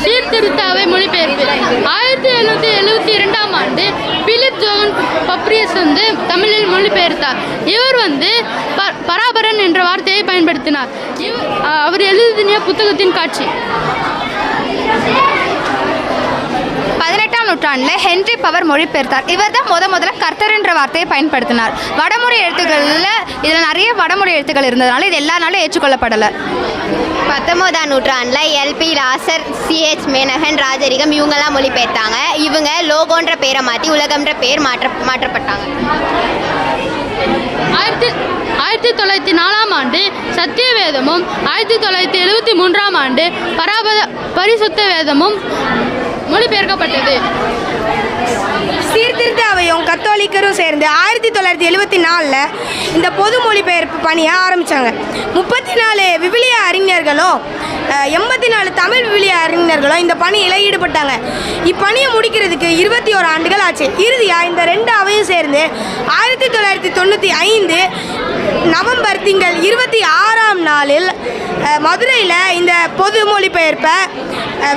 சீர்திருத்தாவை மொழிபெயர்ப்பு 1772 ஆண்டு பிலிப் ஜோன் பப்ரியஸ் வந்து தமிழில் மொழிபெயர்த்தார். இவர் வந்து பராபரன் என்ற வார்த்தையை பயன்படுத்தினார். அவர் எழுதிய புத்தகத்தின் காட்சி. 18ஆம் நூற்றாண்டில் ஹென்றி பவர் மொழிபெயர்த்தார். இவர் தான் முதல்ல கர்த்தர் என்ற வார்த்தையை பயன்படுத்தினார். வடமொழி எழுத்துக்களில் இதில் நிறைய வடமொழி எழுத்துக்கள் இருந்ததுனால இது எல்லா நாளும் ஏற்றுக்கொள்ளப்படலை. 19ஆம் நூற்றாண்டில் எல்பி லாசர், சிஹெச் மேனகன், ராஜரிகம் இவங்கெல்லாம் மொழிபெயர்த்தாங்க. இவங்க லோகோன்ற பேரை மாற்றி உலகம்ன்ற பேர் மாற்றப்பட்டாங்க. 1904ஆம் ஆண்டு சத்திய வேதமும் 1973ஆம் ஆண்டு பரிசுத்த வேதமும் மொழிபெயர்க்கப்பட்டது. சீர்திருத்த அவையும் கத்தோலிக்கரும் சேர்ந்து 1974 இந்த பொது மொழிபெயர்ப்பு பணியை ஆரம்பித்தாங்க. 34 விவிலிய அறிஞர்களும் 84 தமிழ் விவிலிய அறிஞர்களும் இந்த பணியில் ஈடுபட்டாங்க. இப்பணியை முடிக்கிறதுக்கு 21 ஆண்டுகள் ஆச்சு. இறுதியாக இந்த 2 அவையும் சேர்ந்து 1995 நவம்பர் திங்கள் 26ஆம் நாளில் மதுரையில் இந்த பொது மொழிபெயர்ப்பை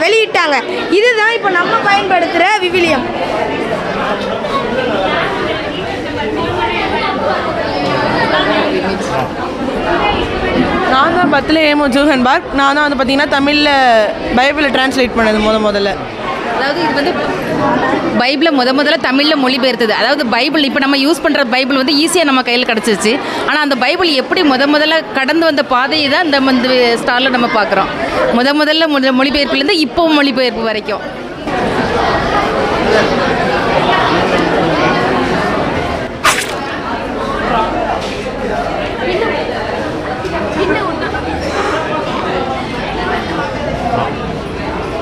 வெளியிட்டாங்க. இதுதான் இப்போ நம்ம பயன்படுத்துகிற விவிலியம். நான் தான் பத்லேஹேம் ஜோஹன்பர்க். நான் தான் வந்து பார்த்திங்கன்னா தமிழில் பைபிளை டிரான்ஸ்லேட் பண்ணது முதல்ல. அதாவது இது வந்து பைபிளை முதல்ல தமிழில் மொழிபெயர்த்தது. அதாவது பைபிள் இப்போ நம்ம யூஸ் பண்ணுற பைபிள் வந்து ஈஸியாக நம்ம கையில் கிடச்சிருச்சு. ஆனால் அந்த பைபிள் எப்படி முதல்ல கடந்து வந்த பாதையை தான் இந்த வந்து ஸ்டாரில் நம்ம பார்க்குறோம். முதல்ல மொழிபெயர்ப்புலேருந்து இப்போ மொழிபெயர்ப்பு வரைக்கும்.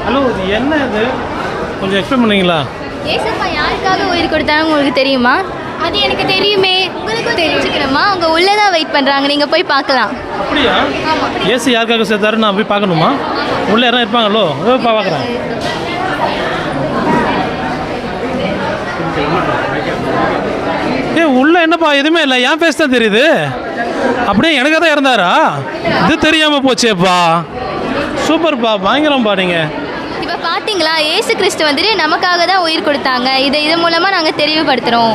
ஹலோ, இது என்ன இது கொஞ்சம் எக்ஸ்பிளைன் பண்ணுவீங்களா? ஏசப்பா யாருக்காக உயிர் கொடுத்தாங்க உங்களுக்கு தெரியுமா? அது எனக்கு தெரியுமே. உங்களுக்கு தெரிஞ்சுக்கணுமா? அவங்க உள்ளதான் வெயிட் பண்ணுறாங்க, நீங்கள் போய் பார்க்கலாம். அப்படியா? ஏசு யாருக்காக சேர்த்தாரு? நான் போய் பார்க்கணுமா? உள்ளே யாரும் இருப்பாங்களோ? பார்க்குறேன். உள்ள என்னப்பா எதுவுமே இல்லை, என் பேச தான் தெரியுது. அப்படியே எனக்கு தான் இருந்தாரா? இது தெரியாமல் போச்சேப்பா. சூப்பர்ப்பா, பயங்கரம்ப்பா. நீங்கள் இப்போ பார்த்தீங்களா, ஏசு கிறிஸ்து வந்துட்டு நமக்காக தான் உயிர் கொடுத்தாங்க. இது மூலமாக நாங்கள் தெளிவுபடுத்துகிறோம்.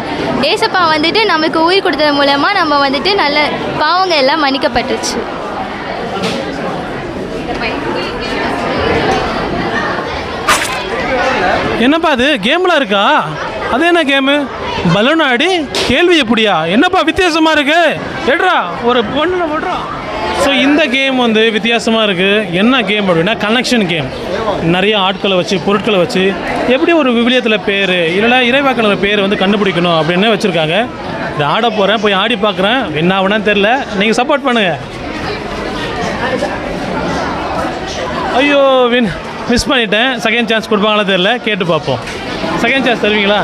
ஏசப்பா வந்துட்டு நமக்கு உயிர் கொடுத்தது மூலமாக நம்ம வந்துட்டு நல்ல பாவங்கள் எல்லாம் மன்னிக்கப்பட்டுருச்சு. என்னப்பா அது கேம்லாம் இருக்கா? அது என்ன கேமு? பலூன் ஆடி கேள்வி எப்படியா? என்னப்பா வித்தியாசமாக இருக்கு? எடுறா ஒரு பொண்ணு போடுறா. ஸோ இந்த கேம் வந்து வித்தியாசமாக இருக்குது. என்ன கேம் அப்படின்னா கனெக்ஷன் கேம். நிறைய ஆட்களை வச்சு பொருட்களை வச்சு எப்படி ஒரு விவிலியத்தில் பேர் இல்லைனா இறைவாக்கினர் பேர் வந்து கண்டுபிடிக்கணும் அப்படின்னு வச்சுருக்காங்க. இது ஆட போகிறேன், போய் ஆடி பார்க்குறேன். என்ன ஆகுனான்னு தெரில, நீங்கள் சப்போர்ட் பண்ணுங்கள். ஐயோ மிஸ் பண்ணிட்டேன். செகண்ட் சான்ஸ் கொடுப்பாங்களா தெரில, கேட்டு பார்ப்போம். செகண்ட் சான்ஸ் தருவீங்களா?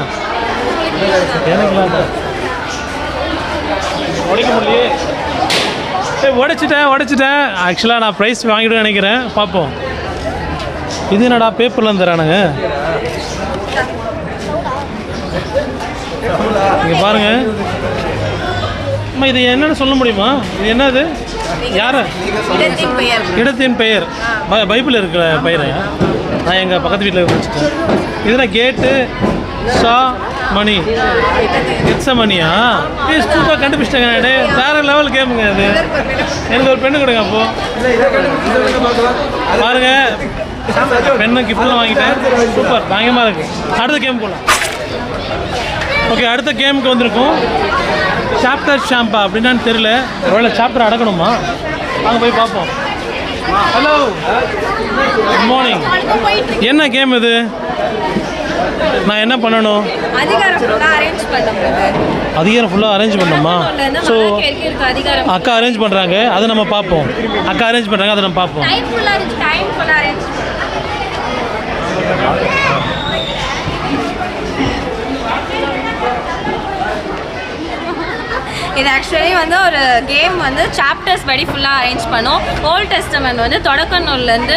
உடைக்க முடியலையே. உடைச்சிட்டேன். ஆக்சுவலாக நான் ப்ரைஸ் வாங்கிடுவேன் நினைக்கிறேன். பார்ப்போம். இது என்னடா பேப்பர்லாம் தரானுங்க? இங்கே பாருங்கள். அம்மா இது என்னன்னு சொல்ல முடியுமா? இது என்னது? யார்? இடத்தின் பெயர். பைபிள் இருக்கிற பெயர். நான் எங்கள் பக்கத்து வீட்டில் வச்சுட்டேன். இதெல்லாம் கேட்டு ஷா மணி எட்ஸமணியா? சூப்பர் கண்டுபிடிச்சிட்டேங்க. வேற லெவல் கேமுங்க அது. எனக்கு ஒரு பெண்ணு கொடுங்க. அப்போ பாருங்க, பெண்ணு கிஃப்ட்லாம் வாங்கிட்டேன். சூப்பர், பயங்கரமாக இருக்குது. அடுத்த கேம் போகலாம். ஓகே, அடுத்த கேமுக்கு வந்திருக்கோம். சாப்டர் ஷாம்பா அப்படின்னான்னு தெரியல. ஒருவேளை சாப்டர் அடக்கணுமா? வாங்க போய் பார்ப்போம். Hello, good morning. என்ன கேம் இது? நான் என்ன பண்ணணும்? அதிகாரம் ஃபுல்லாக அரேஞ்ச் பண்ணணுமா? ஸோ அக்கா அரேஞ்ச் பண்ணுறாங்க, அதை நம்ம பார்ப்போம். அக்கா அரேஞ்ச் பண்ணுறாங்க, அதை நம்ம பார்ப்போம். இது ஆக்சுவலி வந்து ஒரு கேம் வந்து சாப்டர்ஸ் படி ஃபுல்லாக அரேஞ்ச் பண்ணோம். ஓல்ட் டெஸ்டமெண்ட் வந்து தொடக்க நூல்லேருந்து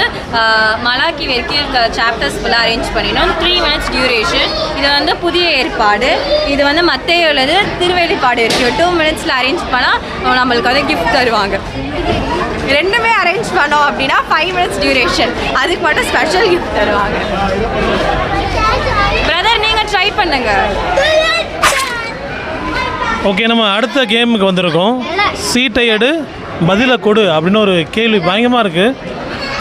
மலாக்கி வரைக்கும் இருக்க சாப்டர்ஸ் ஃபுல்லாக அரேஞ்ச் பண்ணினோம். 3 minutes டியூரேஷன். இது வந்து புதிய ஏற்பாடு. இது வந்து மத்தேயுள்ளது திருவெளிப்பாடு வரைக்கும் 2 minutes அரேஞ்ச் பண்ணால் நம்மளுக்கு வந்து கிஃப்ட் தருவாங்க. ரெண்டுமே அரேஞ்ச் பண்ணோம் அப்படின்னா 5 minutes டியூரேஷன். அதுக்கு மட்டும் ஸ்பெஷல் கிஃப்ட் தருவாங்க. பிரதர், நீங்கள் ட்ரை பண்ணுங்க. ஓகே, நம்ம அடுத்த கேமுக்கு வந்திருக்கோம். சீட்டை எடு பதிலை கொடு அப்படின்னு ஒரு கேள்வி பயங்கரமாக இருக்குது.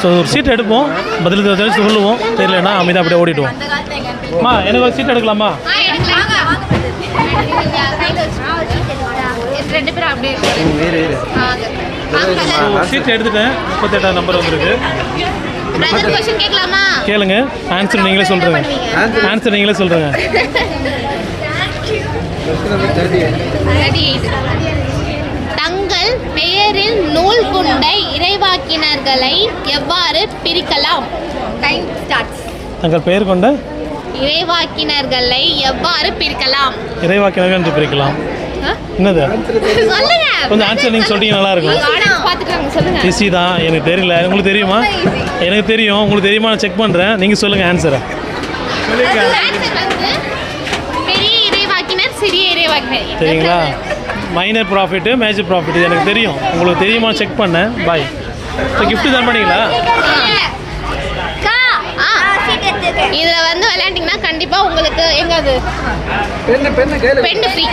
ஸோ ஒரு சீட்டை எடுப்போம், பதில் தெரிஞ்சு சொல்லுவோம். தெரியலன்னா அமைதியாக அப்படியே ஓடிடுவோம். அம்மா, எனக்கு ஒரு சீட் எடுக்கலாமா? சீட் எடுத்துட்டேன். 38ஆம் நம்பர் வந்திருக்கு. கேளுங்க. ஆன்சர் நீங்களே சொல்கிறேங்க. தங்கள் பெயரில் நூல் கொண்ட இறைவாக்கினர்களை எவ்வாறு பிரிக்கலாம்? தங்கள் பெயர் கொண்ட இறைவாக்கினர்களை எவ்வாறு பிரிக்கலாம்? இறைவாக்கினர்கள் என்று பிரிக்கலாம். என்னது சொல்லுங்க. கொஞ்சம் ஆன்சர் நீங்கள் சொல்லிட்டீங்க நல்லாயிருக்கும். பார்த்துக்கோங்க, சொல்லுங்க. ஈஸி தான், எனக்கு தெரியல. உங்களுக்கு தெரியுமா? எனக்கு தெரியும். உங்களுக்கு தெரியுமா? நான் செக் பண்ணுறேன். நீங்கள் சொல்லுங்கள் ஆன்சரை. பெரிய இறைவாக்கினர், சிறிய இறைவாக்கினர். சரிங்களா? மைனர் ப்ராஃபிட்டு, மேஜர் ப்ராஃபிட் எனக்கு தெரியும். உங்களுக்கு தெரியுமா? செக் பண்ணேன். பாய். ஸோ கிஃப்ட்டு தான் பண்ணீங்களா? இதுல வந்து விளையாண்டிங்கன்னா கண்டிப்பா உங்களுக்கு எங்க அது பென் ஃப்ரீ.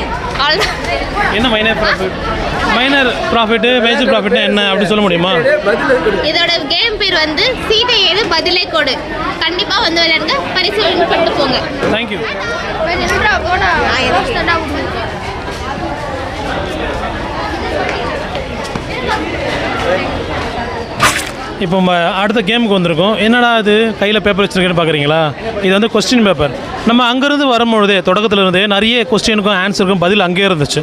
என்ன minor profit? Minor profit, major ப்ராஃபிட்னா என்ன அப்படி சொல்ல முடியுமா? இதோட கேம் பேர் வந்து சீதை ஏது பதிலை கொடு. கண்டிப்பா வந்து விளையாடுங்க, பரிசு பண்ணிட்டு போங்க. தேங்க்யூ. இப்போ அடுத்த கேமுக்கு வந்திருக்கோம். என்னடா இது கையில் பேப்பர் வச்சுருக்கேன்னு பார்க்குறீங்களா? இது வந்து கொஸ்டின் பேப்பர். நம்ம அங்கேருந்து வரும்பொழுதே, தொடக்கத்தில் இருந்தே நிறைய கொஸ்டினுக்கும் ஆன்சருக்கும் பதில் அங்கேயே இருந்துச்சு.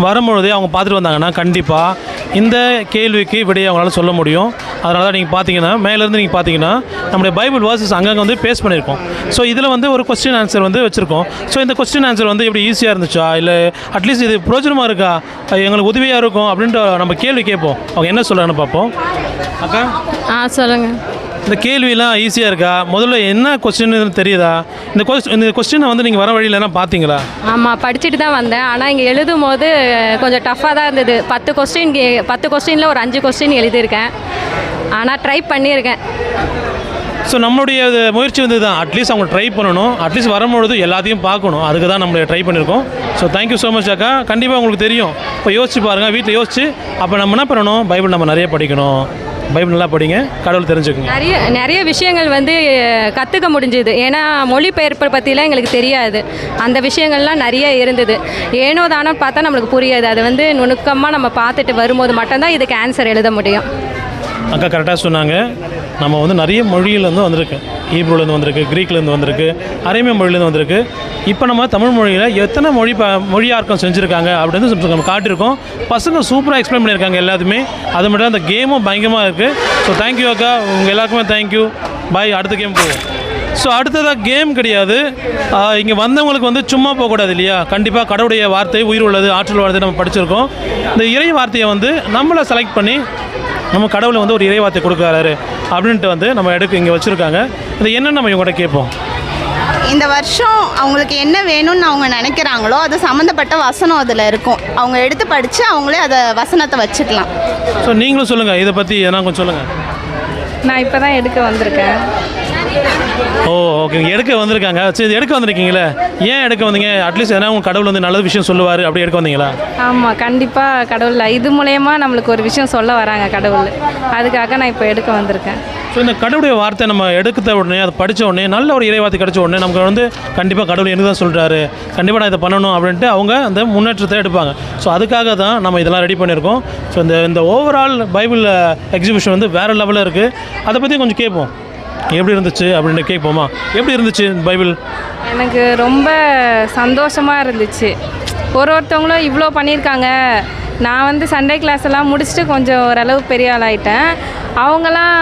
வரும்பொழுதே அவங்க பார்த்துட்டு வந்தாங்கன்னா கண்டிப்பாக இந்த கேள்விக்கு விடையை அவங்களால சொல்ல முடியும். அதனால தான் நீங்கள் பார்த்தீங்கன்னா மேலேருந்து நீங்கள் பார்த்தீங்கன்னா நம்முடைய பைபிள் வேர்சஸ் அங்கங்கே வந்து பேஸ்ட் பண்ணியிருக்கோம். ஸோ இதில் வந்து ஒரு கொஸ்டின் ஆன்சர் வந்து வச்சுருக்கோம். ஸோ இந்த கொஸ்டின் ஆன்சர் வந்து எப்படி ஈஸியாக இருந்துச்சா, இல்லை அட்லீஸ்ட் இது பிரோஜனமாக இருக்கா, எங்களுக்கு உதவியாக இருக்கும் அப்படின்ட்டு நம்ம கேள்வி கேட்போம். அவங்க என்ன சொல்கிறாங்கன்னு பார்ப்போம். அக்கா சொல்லுங்கள். இந்த கேள்வியெல்லாம் ஈஸியாக இருக்கா? முதல்ல என்ன கொஸ்டின் தெரியுதா? இந்த கொஸ்டினை வந்து நீங்கள் வர வழியில் என்ன பார்த்தீங்களா? ஆமாம், படிச்சுட்டு தான் வந்தேன். ஆனால் இங்கே எழுதும் போது கொஞ்சம் டஃப்பாக தான் இருந்தது. 10 கொஸ்டினில் ஒரு 5 கொஸ்டின் எழுதியிருக்கேன். ஆனால் ட்ரை பண்ணியிருக்கேன். ஸோ நம்மளுடைய முயற்சி வந்து தான் அட்லீஸ்ட் அவங்க ட்ரை பண்ணணும். அட்லீஸ்ட் வரும்பொழுது எல்லாத்தையும் பார்க்கணும். அதுக்கு தான் நம்மளை ட்ரை பண்ணியிருக்கோம். ஸோ தேங்க்யூ ஸோ மச் அக்கா. கண்டிப்பாக உங்களுக்கு தெரியும். இப்போ யோசிச்சு பாருங்கள், வீட்டில் யோசிச்சு அப்போ நம்ம என்ன பண்ணணும், பைபிள் நம்ம நிறைய படிக்கணும். பைபிள் நல்லா படிங்க, கடவுள் தெரிஞ்சுக்கோங்க. நிறைய விஷயங்கள் வந்து கற்றுக்க முடிஞ்சுது. ஏன்னா மொழிபெயர்ப்பை பற்றிலாம் எங்களுக்கு தெரியாது. அந்த விஷயங்கள்லாம் நிறைய இருந்தது. ஏனோ தானோ பார்த்தா நம்மளுக்கு புரியாது. அது வந்து நுணுக்கமாக நம்ம பார்த்துட்டு வரும்போது மட்டும்தான் இதுக்கு ஆன்சர் எழுத முடியும். அக்கா கரெக்டாக சொன்னாங்க. நம்ம வந்து நிறைய மொழியிலேருந்து வந்திருக்கு. ஹீப்ரூலேருந்து வந்திருக்கு, க்ரீக்லேருந்து வந்திருக்கு, அரேமிய மொழியிலேருந்து வந்திருக்கு. இப்போ நம்ம தமிழ் மொழியில் எத்தனை மொழியார்க்கம் செஞ்சுருக்காங்க அப்படின்னு நம்ம காட்டியிருக்கோம். பசங்க சூப்பராக எக்ஸ்பிளைன் பண்ணியிருக்காங்க எல்லாத்துமே. அது மட்டும் அந்த கேமும் பயங்கரமாக இருக்குது. ஸோ தேங்க்யூ அக்கா, உங்கள் எல்லாருக்குமே தேங்க்யூ. பாய். அடுத்த கேம் போவோம். ஸோ அடுத்ததாக கேம் கிடையாது. இங்கே வந்தவங்களுக்கு வந்து சும்மா போகக்கூடாது இல்லையா? கண்டிப்பாக கடவுளுடைய வார்த்தை உயிர் உள்ளது, ஆற்றல் உள்ளது நம்ம படிச்சிருக்கோம். இந்த இறை வார்த்தையை வந்து நம்மளை செலக்ட் பண்ணி நம்ம கடவுளை வந்து ஒரு இறைவார்த்தை கொடுக்குறாரு அப்படின்ட்டு வந்து நம்ம இங்கே வச்சுருக்காங்க. இது என்னென்னு நம்ம இவங்கள்ட்ட கேட்போம். இந்த வருஷம் அவங்களுக்கு என்ன வேணும்னு அவங்க நினைக்கிறாங்களோ அது சம்மந்தப்பட்ட வசனம் அதில் இருக்கும். அவங்க எடுத்து படித்து அவங்களே அதை வசனத்தை வச்சுக்கலாம். ஸோ நீங்களும் சொல்லுங்கள், இதை பற்றி எதனா கொஞ்சம் சொல்லுங்கள். நான் இப்போ தான் எடுக்க வந்திருக்கேன். ஓ ஓகே, எடுக்க வந்திருக்காங்க. சரி, எடுக்க வந்திருக்கீங்களே, ஏன் எடுக்க வந்தீங்க? அட்லீஸ்ட் எதனா உங்கள் கடவுள் வந்து நல்ல விஷயம் சொல்லுவார் அப்படி எடுக்க வந்தீங்களா? ஆமாம், கண்டிப்பாக கடவுள் இது மூலயமா நம்மளுக்கு ஒரு விஷயம் சொல்ல வராங்க கடவுள். அதுக்காக நான் இப்போ எடுக்க வந்திருக்கேன். ஸோ இந்த கடவுளுடைய வார்த்தை நம்ம எடுத்த உடனே, அதை படித்த உடனே, நல்ல ஒரு இறைவார்த்தை கிடைச்ச உடனே நமக்கு வந்து கண்டிப்பாக கடவுள் எனக்கு தான் சொல்கிறாரு, கண்டிப்பாக நான் இதை பண்ணணும் அப்படின்ட்டு அவங்க அந்த முன்னேற்றத்தை எடுப்பாங்க. ஸோ அதுக்காக தான் நம்ம இதெல்லாம் ரெடி பண்ணியிருக்கோம். ஸோ இந்த ஓவரால் பைபிள் எக்ஸிபிஷன் வந்து வேறு லெவலில் இருக்குது. அதை பற்றி கொஞ்சம் கேட்போம். எப்படி இருந்துச்சு அப்படின்னு கேட்போமா? எப்படி இருந்துச்சு பைபிள்? எனக்கு ரொம்ப சந்தோஷமாக இருந்துச்சு. ஒருத்தவங்களும் இவ்வளோ பண்ணியிருக்காங்க. நான் வந்து சண்டே கிளாஸ் எல்லாம் முடிச்சுட்டு கொஞ்சம் ஓரளவு பெரிய ஆளாயிட்டேன். அவங்களாம்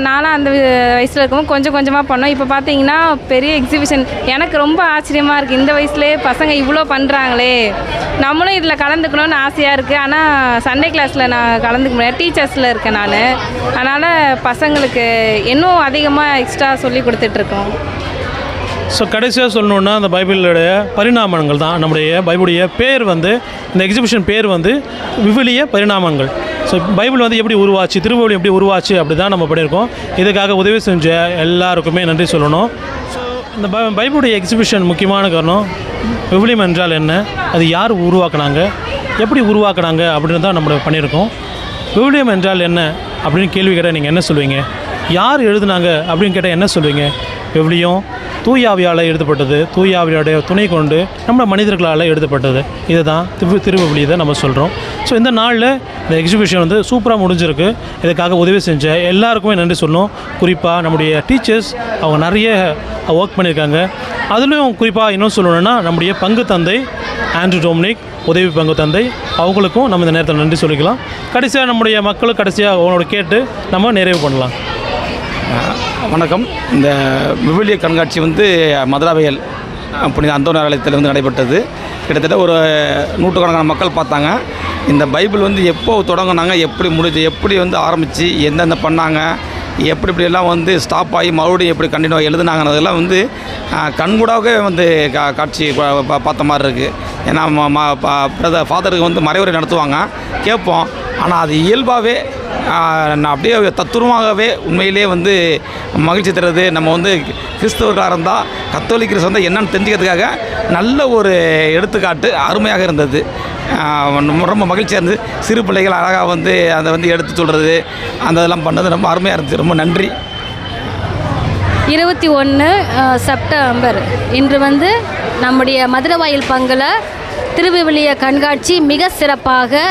நானும் அந்த வயசில் இருக்கும்போது கொஞ்சம் கொஞ்சமாக பண்ணோம். இப்போ பார்த்தீங்கன்னா பெரிய எக்ஸிபிஷன். எனக்கு ரொம்ப ஆச்சரியமாக இருக்குது. இந்த வயசுலேயே பசங்க இவ்வளோ பண்ணுறாங்களே, நம்மளும் இதில் கலந்துக்கணும்னு ஆசையாக இருக்குது. ஆனால் சண்டே கிளாஸில் நான் கலந்துக்க முடியாது, டீச்சர்ஸில் இருக்கேன் நான். அதனால் பசங்களுக்கு இன்னும் அதிகமாக எக்ஸ்ட்ரா சொல்லி கொடுத்துட்ருக்கோம். ஸோ கடைசியாக சொல்லணுன்னா அந்த பைபிளுடைய பரிணாமங்கள் தான் நம்முடைய பைபிளுடைய பேர் வந்து, இந்த எக்ஸிபிஷன் பேர் வந்து விவிலிய பரிணாமங்கள். ஸோ பைபிள் வந்து எப்படி உருவாச்சு, திருவள்ளுவர் எப்படி உருவாச்சு அப்படி தான் நம்ம பண்ணியிருக்கோம். இதுக்காக உதவி செஞ்ச எல்லாருக்குமே நன்றி சொல்லணும். ஸோ இந்த பைபிளுடைய எக்ஸிபிஷன் முக்கியமான காரணம் விவிலியம் என்றால் என்ன, அது யார் உருவாக்குனாங்க, எப்படி உருவாக்குனாங்க அப்படின்னு தான் நம்ம பண்ணியிருக்கோம். விவிலியம் என்றால் என்ன அப்படின்னு கேள்வி கேட்டால் நீங்கள் என்ன சொல்லுவீங்க? யார் எழுதுனாங்க அப்படின்னு கேட்டால் என்ன சொல்லுவீங்க? விவிலியம் தூயாவியால் எழுதப்பட்டது, தூயாவியோடைய துணை கொண்டு நம்ம மனிதர்களால் எழுதப்பட்டது. இதை தான் திருவிவிலியை தான் நம்ம சொல்கிறோம். ஸோ இந்த நாளில் இந்த எக்ஸிபிஷன் வந்து சூப்பராக முடிஞ்சிருக்கு. இதுக்காக உதவி செஞ்ச எல்லாருக்குமே நன்றி சொல்லணும். குறிப்பாக நம்முடைய டீச்சர்ஸ் அவங்க நிறைய ஒர்க் பண்ணியிருக்காங்க. அதுலேயும் குறிப்பாக இன்னும் சொல்லணுன்னா நம்முடைய பங்கு தந்தை ஆண்ட்ரூ டொமினிக், உதவி பங்கு தந்தை, அவங்களுக்கும் நம்ம இந்த நேரத்தில் நன்றி சொல்லிக்கலாம். கடைசியாக நம்முடைய மக்களும் கடைசியாக அவங்களோட கேட்டு நம்ம நிறைவு பண்ணலாம். வணக்கம். இந்த விவிலிய கண்காட்சி வந்து மதுராவையல் புனித அந்தோனியார் ஆலயத்தில் வந்து நடைபெற்றது. கிட்டத்தட்ட ஒரு நூற்றுக்கணக்கான மக்கள் பார்த்தாங்க. இந்த பைபிள் வந்து எப்போ தொடங்கினாங்க, எப்படி முடிஞ்சு, எப்படி வந்து ஆரம்பித்து எந்தெந்த பண்ணாங்க, எப்படியெல்லாம் வந்து ஸ்டாப் ஆகி மறுபடியும் எப்படி கண்டினியூவாக எழுதுனாங்கன்றதெல்லாம் வந்து கண்கூடாகவே வந்து காட்சி பார்த்த மாதிரி இருக்குது. ஏன்னா ஃபாதருக்கு வந்து மறைவுரை நடத்துவாங்க, கேட்போம். ஆனால் அது இயல்பாகவே அப்படியே தத்துரமாகவே உண்மையிலே வந்து மகிழ்ச்சி தருது. நம்ம வந்து கிறிஸ்தவர்களாக இருந்தால் கத்தோலிக் கிறிஸ்தவம் வந்து என்னென்னு தெரிஞ்சுக்கிறதுக்காக நல்ல ஒரு எடுத்துக்காட்டு அருமையாக இருந்தது. ரொம்ப மகிழ்ச்சியாக இருந்தது. சிறு பிள்ளைகள் அழகாக வந்து அதை வந்து எடுத்து சொல்கிறது, அந்த இதெல்லாம் பண்ணது ரொம்ப அருமையாக இருந்துச்சு. ரொம்ப நன்றி. 21 செப்டம்பர் இன்று வந்து நம்முடைய மதுரவாயில் பங்கில் திருவிவிலிய கண்காட்சி மிக சிறப்பாக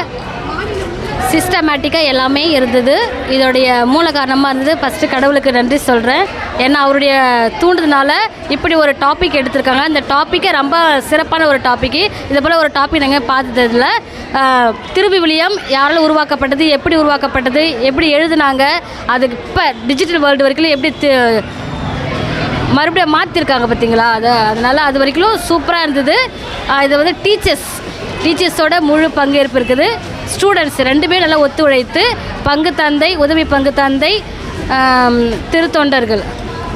சிஸ்டமேட்டிக்காக எல்லாமே இருந்தது. இதோடைய மூல காரணமாக இருந்தது. ஃபஸ்ட்டு கடவுளுக்கு நன்றி சொல்கிறேன். ஏன்னா அவருடைய தூண்டுதனால இப்படி ஒரு டாபிக் எடுத்திருக்காங்க. இந்த டாப்பிக்கே ரொம்ப சிறப்பான ஒரு டாப்பிக்கு. இதை போல் ஒரு டாபிக் நாங்கள் பார்த்ததில்ல. திருவிவிலியம் யாரால் உருவாக்கப்பட்டது, எப்படி உருவாக்கப்பட்டது, எப்படி எழுதுனாங்க, அதுக்கு இப்போ டிஜிட்டல் வேர்ல்டு வரைக்கும் எப்படி மறுபடியும் மாற்றிருக்காங்க பார்த்தீங்களா, அதனால் அது வரைக்கும் சூப்பராக இருந்தது. இதை வந்து டீச்சர்ஸோட முழு பங்கேற்பு இருக்குது. ஸ்டூடெண்ட்ஸ் ரெண்டுமே நல்லா ஒத்துழைத்து பங்கு தந்தை, உதவி பங்கு தந்தை, திருத்தொண்டர்கள்,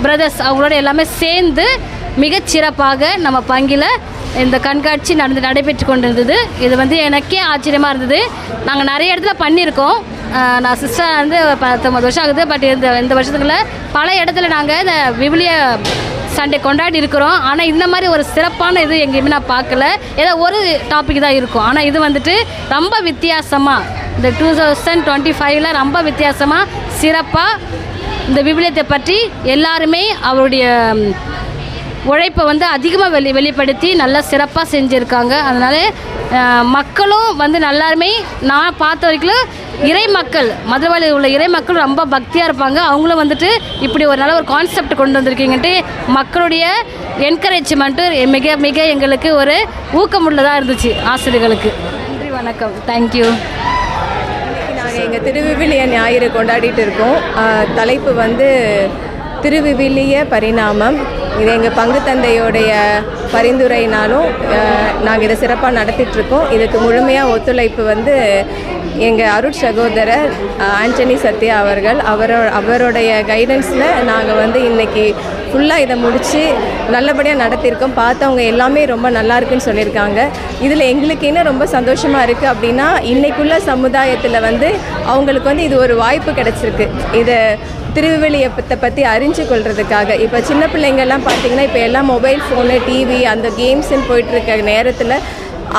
பிரதர்ஸ் அவங்களோட எல்லாமே சேர்ந்து மிகச்சிறப்பாக நம்ம பங்கில் இந்த கண்காட்சி நடைபெற்று கொண்டிருந்தது. இது வந்து எனக்கே ஆச்சரியமாக இருந்தது. நாங்கள் நிறைய இடத்துல பண்ணியிருக்கோம். நான் சிஸ்டர் வந்து 19 வருஷம் ஆகுது. பட் இந்த வருஷத்துக்குள்ள பல இடத்துல நாங்கள் இந்த விவிலிய சண்டே கொண்டாடி இருக்கிறோம். ஆனால் இந்த மாதிரி ஒரு சிறப்பான இது எங்கேயுமே நான் பார்க்கல. ஏதோ ஒரு டாபிக் தான் இருக்கும். ஆனால் இது வந்துட்டு ரொம்ப வித்தியாசமாக இந்த 2025 ரொம்ப வித்தியாசமாக சிறப்பாக இந்த விவிலியத்தை பற்றி எல்லாருமே அவருடைய உழைப்பை வந்து அதிகமாக வெளிப்படுத்தி நல்லா சிறப்பாக செஞ்சுருக்காங்க. அதனால் மக்களும் வந்து எல்லாருமே நான் பார்த்த வரைக்கும் இறை மக்கள், மதுரவாயில் உள்ள இறை மக்கள் ரொம்ப பக்தியாக இருப்பாங்க. அவங்களும் வந்துட்டு இப்படி ஒரு நல்ல ஒரு கான்செப்ட் கொண்டு வந்திருக்கீங்கன்ட்டு மக்களுடைய என்கரேஜ்மெண்ட்டு மிக மிக எங்களுக்கு ஒரு ஊக்கமுள்ளதாக இருந்துச்சு ஆசிரியர்களுக்கு. நன்றி, வணக்கம், தேங்க்யூ. நாங்கள் எங்கள் திருவிவிலிய ஞாயிறு கொண்டாடிட்டு இருக்கோம். தலைப்பு வந்து திருவிவிலிய பரிணாமம். இது எங்கள் பங்கு தந்தையோடைய பரிந்துரையினாலும் நாங்கள் இதை சிறப்பாக நடத்திட்டுருக்கோம். இதுக்கு முழுமையாக ஒத்துழைப்பு வந்து எங்கள் அருட் சகோதரர் ஆண்டனி சத்யா அவர்கள், அவருடைய கைடன்ஸில் நாங்கள் வந்து இன்றைக்கி ஃபுல்லாக இதை முடித்து நல்லபடியாக நடத்தியிருக்கோம். பார்த்தவங்க எல்லாமே ரொம்ப நல்லா இருக்குன்னு சொல்லியிருக்காங்க. இதில் எங்களுக்கு என்ன ரொம்ப சந்தோஷமாக இருக்குது அப்படின்னா, இன்றைக்குள்ள சமுதாயத்தில் வந்து அவங்களுக்கு வந்து இது ஒரு வாய்ப்பு கிடச்சிருக்கு. இதை திருவிவிலியத்தை பற்றி அறிஞ்சு கொள்றதுக்காக. இப்போ சின்ன பிள்ளைங்கள்லாம் பார்த்திங்கன்னா இப்போ எல்லாம் மொபைல் ஃபோனு, டிவி, அந்த கேம்ஸுன்னு போயிட்டுருக்க நேரத்தில்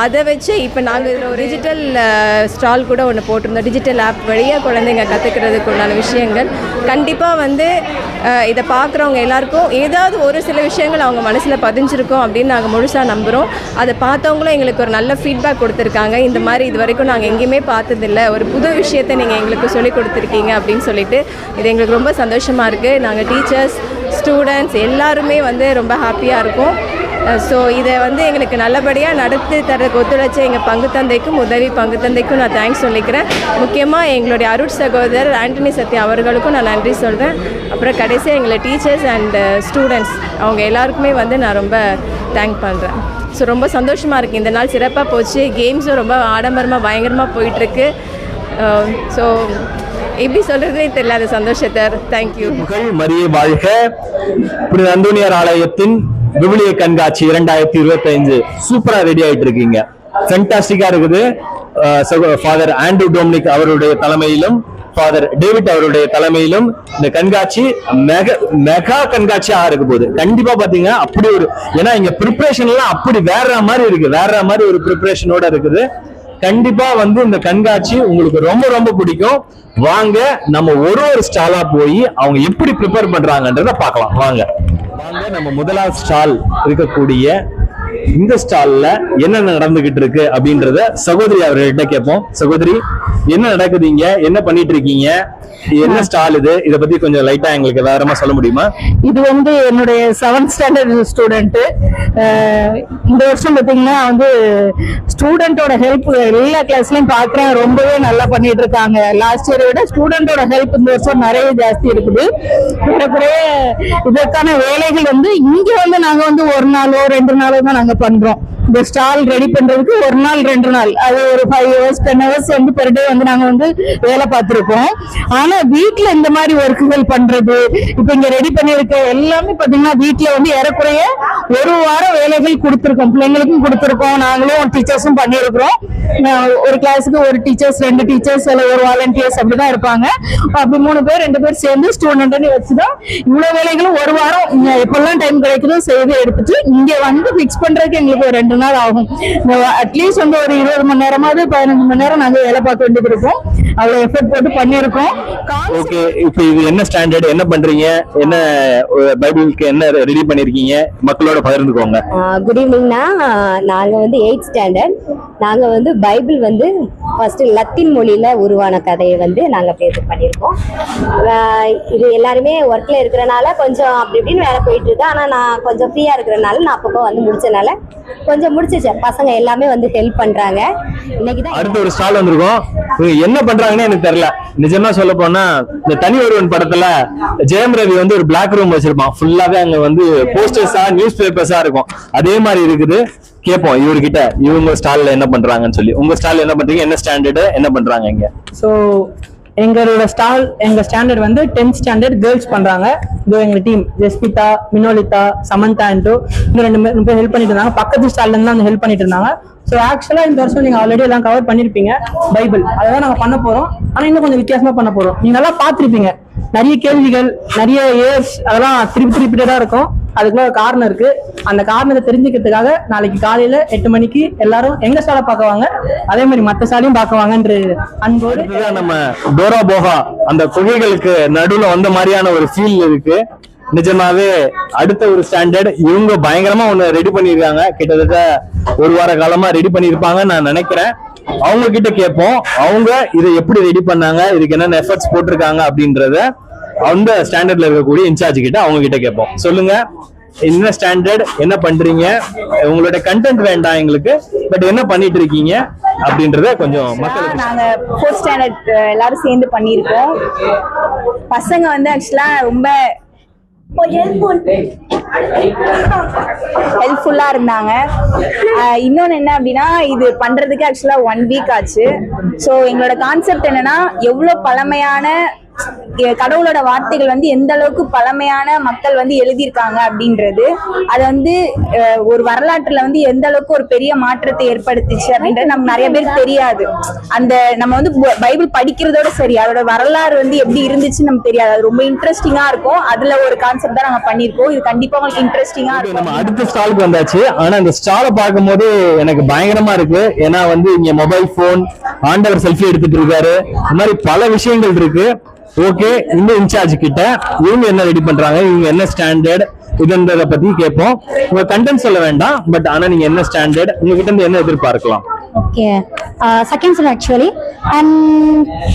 அதை வச்சு இப்போ நாங்கள் இதில் ஒரு டிஜிட்டல் ஸ்டால் கூட ஒன்று போட்டிருந்தோம். டிஜிட்டல் ஆப் வழியாக குழந்தைங்க கற்றுக்கிறதுக்கு உண்டான விஷயங்கள் கண்டிப்பாக வந்து இதை பார்க்குறவங்க எல்லாருக்கும் ஏதாவது ஒரு சில விஷயங்கள் அவங்க மனசில் பதிஞ்சிருக்கோம் அப்படின்னு நாங்கள் முழுசாக நம்புகிறோம். அதை பார்த்தவங்களும் எங்களுக்கு ஒரு நல்ல ஃபீட்பேக் கொடுத்துருக்காங்க. இந்த மாதிரி இது வரைக்கும் நாங்கள் எங்கேயுமே பார்த்ததில்லை, ஒரு புது விஷயத்தை நீங்கள் எங்களுக்கு சொல்லிக் கொடுத்துருக்கீங்க அப்படின்னு சொல்லிட்டு இது எங்களுக்கு ரொம்ப சந்தோஷமாக இருக்குது. நாங்கள் டீச்சர்ஸ், ஸ்டூடெண்ட்ஸ் எல்லாருமே வந்து ரொம்ப ஹாப்பியாக இருக்கோம். ஸோ இதை வந்து எங்களுக்கு நல்லபடியாக நடத்தி தரதுக்கு ஒத்துழைச்ச எங்கள் பங்கு தந்தைக்கும் உதவி பங்கு தந்தைக்கும் நான் தேங்க்ஸ் சொல்லிக்கிறேன். முக்கியமாக எங்களுடைய அருட் சகோதரர் ஆண்டனி சத்யா அவர்களுக்கும் நான் நன்றி சொல்கிறேன். அப்புறம் கடைசியாக எங்களை டீச்சர்ஸ் அண்ட் ஸ்டூடெண்ட்ஸ் அவங்க எல்லாருக்குமே வந்து நான் ரொம்ப தேங்க் பண்ணுறேன். ஸோ ரொம்ப சந்தோஷமாக இருக்குது. இந்த நாள் சிறப்பாக போச்சு. கேம்ஸும் ரொம்ப ஆடம்பரமாக பயங்கரமாக போயிட்டுருக்கு. ஸோ எப்படி சொல்கிறதே தெரியல அந்த சந்தோஷத்தை. தேங்க்யூ. மரியே வாழ்க. புனித அந்தோனியார் ஆலயத்தின் விவிலிய கண்காட்சி 2025 சூப்பரா ரெடி ஆயிட்டு இருக்கீங்க. ஃபென்டாஸ்டிக்கா இருக்குது. ஃபாதர் ஆண்ட்ரூ டொமினிக் அவருடைய தலைமையிலும் ஃபாதர் டேவிட் அவருடைய தலைமையிலும் இந்த கண்காட்சி மெகா கண்காட்சியா இருக்க போகுது. கண்டிப்பா பாத்தீங்க அப்படி ஒரு, ஏன்னா இங்க ப்ரிப்பரேஷன் எல்லாம் அப்படி வேற மாதிரி இருக்கு, வேற மாதிரி ஒரு ப்ரிப்பரேஷனோட இருக்குது. கண்டிப்பா வந்து இந்த கண்காட்சி உங்களுக்கு ரொம்ப ரொம்ப பிடிக்கும். வாங்க நம்ம ஒரு ஸ்டாலா போய் அவங்க எப்படி ப்ரிப்பேர் பண்றாங்கன்றத பார்க்கலாம். வாங்க நம்ம முதலாவது ஸ்டால் இருக்கக்கூடிய இந்த ஸ்டால்ல என்ன நடந்துகிட்டு இருக்கு அப்படின்றத சகோதரி அவர்கிட்ட கேட்போம். சகோதரி, என்ன நடக்குதுங்க, என்ன பண்ணிட்டு இருக்கீங்க, என்ன ஸ்டால் இது, இதை பத்தி கொஞ்சம் லைட்டா எங்களுக்கு வேறமா சொல்ல முடியுமா? இது வந்து என்னுடைய 7th ஸ்டாண்டர்ட் ஸ்டூடெண்ட். இந்த வருஷம் பாத்தீங்கன்னா வந்து ஸ்டூடெண்டோட ஹெல்ப் எல்லா கிளாஸ்லயும் பாக்குறேன், ரொம்பவே நல்லா பண்ணிட்டு இருக்காங்க. லாஸ்ட் இயரை விட ஸ்டூடெண்டோட ஹெல்ப் இந்த வருஷம் நிறைய ஜாஸ்தி இருக்குது. இதற்கான வேலைகள் வந்து இங்க வந்து நாங்க வந்து ஒரு நாளோ 2 நாளோ தான் நாங்க பண்றோம். இந்த ஸ்டால் ரெடி பண்றதுக்கு ஒரு நாள் 2 நாள், அது ஒரு 5 hours 10 hours வந்து பெர் டே வந்து நாங்க வந்து வேலை பார்த்துருக்கோம். ஆனா வீட்டுல இந்த மாதிரி ஒர்க்குகள் பண்றது, இப்ப இங்க ரெடி பண்ணிருக்க எல்லாமே பாத்தீங்கன்னா வீட்டுல வந்து ஏறக்குறைய ஒரு வாரம் வேலைகள் கொடுத்துருக்கோம், பிள்ளைங்களுக்கும் கொடுத்துருக்கோம், நாங்களும் டீச்சர்ஸும் பண்ணியிருக்கிறோம். ஒரு கிளாஸுக்கு ஒரு டீச்சர்ஸ் 2 டீச்சர்ஸ் இல்ல ஒரு வாலண்டியர்ஸ் அப்படிதான் இருப்பாங்க. அப்படி 3 பேர் 2 பேர் சேர்ந்து ஸ்டூடெண்ட் வச்சுதான் இவ்வளவு வேலைகளும் ஒரு வாரம் எப்பெல்லாம் டைம் கிடைக்குதோ செய்து எடுத்துட்டு இங்க வந்து பிக்ஸ் பண்றதுக்கு எங்களுக்கு ஒரு 2 நாள் ஆகும். அட்லீஸ்ட் வந்து ஒரு 20 மணி நேரமாவது 15 மணி நேரம் நாங்க வேலை பார்க்க வேண்டியது இருக்கும். அவ்வளவு எஃபர்ட் போட்டு பண்ணியிருக்கோம். ஓகே, இப்போ இது என்ன ஸ்டாண்டர்ட், என்ன பண்றீங்க, என்ன பைபிளுக்கு என்ன ரெடி பண்ணிருக்கீங்க, மக்களோட பகிர்ந்துக்கோங்க. குட் ஈவினிங்னா, நாங்கள் வந்து 8th ஸ்டாண்டர்ட். நாங்கள் வந்து பைபிள் வந்து ஃபஸ்ட்டு லத்தீன் மொழியில் உருவான கதையை வந்து நாங்கள் ப்ரேசன்ட் பண்ணியிருக்கோம். இது எல்லாருமே ஒர்க்கில் இருக்கிறனால கொஞ்சம் அப்படி இப்படின்னு வேலை போயிட்டு இருக்கு. ஆனால் நான் கொஞ்சம் ஃப்ரீயாக இருக்கிறனால நான் அப்பப்போ வந்து முடிச்சனால கொஞ்சம் முடிச்சிச்சேன். பசங்க எல்லாமே வந்து ஹெல்ப் பண்ணுறாங்க. இன்னைக்கு தான் அடுத்த ஒரு ஸ்டால் வந்திருக்கோம். என்ன பண்றாங்கன்னு எனக்கு தெரியல. நிஜமா சொல்ல போனா இந்த தனி ஒருவன் படத்துல ஜெயம் ரவி வந்து ஒரு பிளாக் ரூம் வச்சிருப்பான். ஃபுல்லாவே அங்க வந்து போஸ்டர்ஸா நியூஸ் பேப்பர்ஸா இருக்கும். அதே மாதிரி இருக்குது. கேட்போம் இவர்கிட்ட இவங்க ஸ்டால்ல என்ன பண்றாங்கன்னு சொல்லி. உங்க ஸ்டால் என்ன பண்றீங்க, என்ன ஸ்டாண்டர்டு, என்ன பண்றாங்க இங்க? ஸோ எங்களோட ஸ்டாண்டர்ட் வந்து 10th ஸ்டாண்டர்ட் கேர்ள்ஸ் பண்றாங்க. இதோ எங்க டீம் ஜெஸ்பிதா, மினோலிதா, சமந்தா இன்னும் 2 பேர் ஹெல்ப் பண்ணிட்டு இருந்தாங்க. பக்கத்து ஸ்டால்ல இருந்து வந்து ஹெல்ப் பண்ணிட்டு இருந்தாங்க. ஸோ ஆக்சுவலா இந்த வருஷம் நீங்க ஆல்ரெடி எல்லாம் கவர் பண்ணிருப்பீங்க பைபிள், அதான் நாங்க பண்ண போறோம். ஆனா இன்னும் கொஞ்சம் வித்தியாசமா பண்ண போறோம். நீங்க நல்லா பாத்திருப்பீங்க, நிறைய கேள்விகள், நிறைய இயர்ஸ் அதெல்லாம் திருப்பி ரிப்பீட்டடா இருக்கும். அதுக்குள்ள ஒரு காரணம் இருக்கு. அந்த காரணத்தை தெரிஞ்சுக்கிறதுக்காக நாளைக்கு காலையில 8 மணிக்கு எல்லாரும் எங்க ஸ்டாலை பார்க்குவாங்க, அதே மாதிரி மற்ற ஸ்டாலையும் பார்க்குவாங்கன்ற அன்போடு. நம்ம டோரா போகா அந்த குகைகளுக்கு நடுவுல வந்த மாதிரியான ஒரு ஃபீல் இருக்கு. நிஜமாவே அடுத்த ஒரு ஸ்டாண்டர்ட் இவங்க பயங்கரமா ஒண்ணு ரெடி பண்ணிருக்காங்க. கிட்டத்தட்ட ஒரு வார காலமா ரெடி பண்ணிருப்பாங்கன்னு நான் நினைக்கிறேன். அவங்க கிட்ட கேட்போம், அவங்க இதை எப்படி ரெடி பண்ணாங்க, இதுக்கு என்னென்ன எஃபர்ட்ஸ் போட்டிருக்காங்க அப்படின்றத அந்த ஸ்டாண்டர்ட்ல இருக்கக்கூடிய இன்சார்ஜ் கிட்ட அவங்க கிட்ட கேட்போம். சொல்லுங்க, என்ன ஸ்டாண்டர்ட், என்ன பண்றீங்க, உங்களோட கண்டென்ட் வேண்டாம் எங்களுக்கு, பட் என்ன பண்ணிட்டு இருக்கீங்க அப்படின்றத கொஞ்சம் மக்களுக்கு. நாங்க 4th ஸ்டாண்டர்ட் எல்லாரும் சேர்ந்து பண்ணியிருக்கோம். பசங்க வந்து ஆக்சுவலா ரொம்ப ஹெல்ப்ஃபுல்லா இருந்தாங்க. இன்னொன்னு என்ன அப்படின்னா, இது பண்றதுக்கு ஆக்சுவலா 1 வீக் ஆச்சு. ஸோ எங்களோட கான்செப்ட் என்னன்னா, எவ்வளவு பழமையான கடவுளோட வார்த்தைகள் வந்து எந்த அளவுக்கு பழமையான மக்கள் வந்து எழுதியிருக்காங்க அப்படின்றது, அது வந்து ஒரு வரலாற்றுல வந்து எந்த அளவுக்கு ஒரு பெரிய மாற்றத்தை ஏற்படுத்திச்சு அப்படின்றது நமக்கு நிறைய பேருக்கு தெரியாது. அந்த நம்ம வந்து பைபிள் படிக்கிறதோட சரி, அதோட வரலாறு வந்து எப்படி இருந்துச்சுன்னு நமக்கு தெரியாது. அது ரொம்ப இன்ட்ரெஸ்டிங்கா இருக்கும். அதுல ஒரு கான்செப்ட் தான் நாங்க பண்ணிருக்கோம். இது கண்டிப்பா உங்களுக்கு இன்ட்ரெஸ்டிங்கா இருக்கும். நம்ம அடுத்த ஸ்டாலுக்கு வந்தாச்சு. ஆனா இந்த ஸ்டாலை பார்க்கும் போது எனக்கு பயங்கரமா இருக்கு. ஏன்னா வந்து இங்க மொபைல் போன், ஆண்டவர் செல்ஃபி எடுத்துட்டு இருக்காரு, இந்த மாதிரி பல விஷயங்கள் இருக்கு. ஓகே, இந்த இன்சார்ஜ் கிட்ட இவங்க என்ன ரெடி பண்றாங்க, இவங்க என்ன ஸ்டாண்டர்ட் இதுன்றத பத்தி கேட்போம். உங்க கண்டென்ட் சொல்ல வேண்டாம், பட் ஆனா நீங்க என்ன ஸ்டாண்டர்ட், உங்ககிட்ட இருந்து என்ன எதிர்பார்க்கலாம்? ஓகே, செகண்ட் சார் ஆக்சுவலி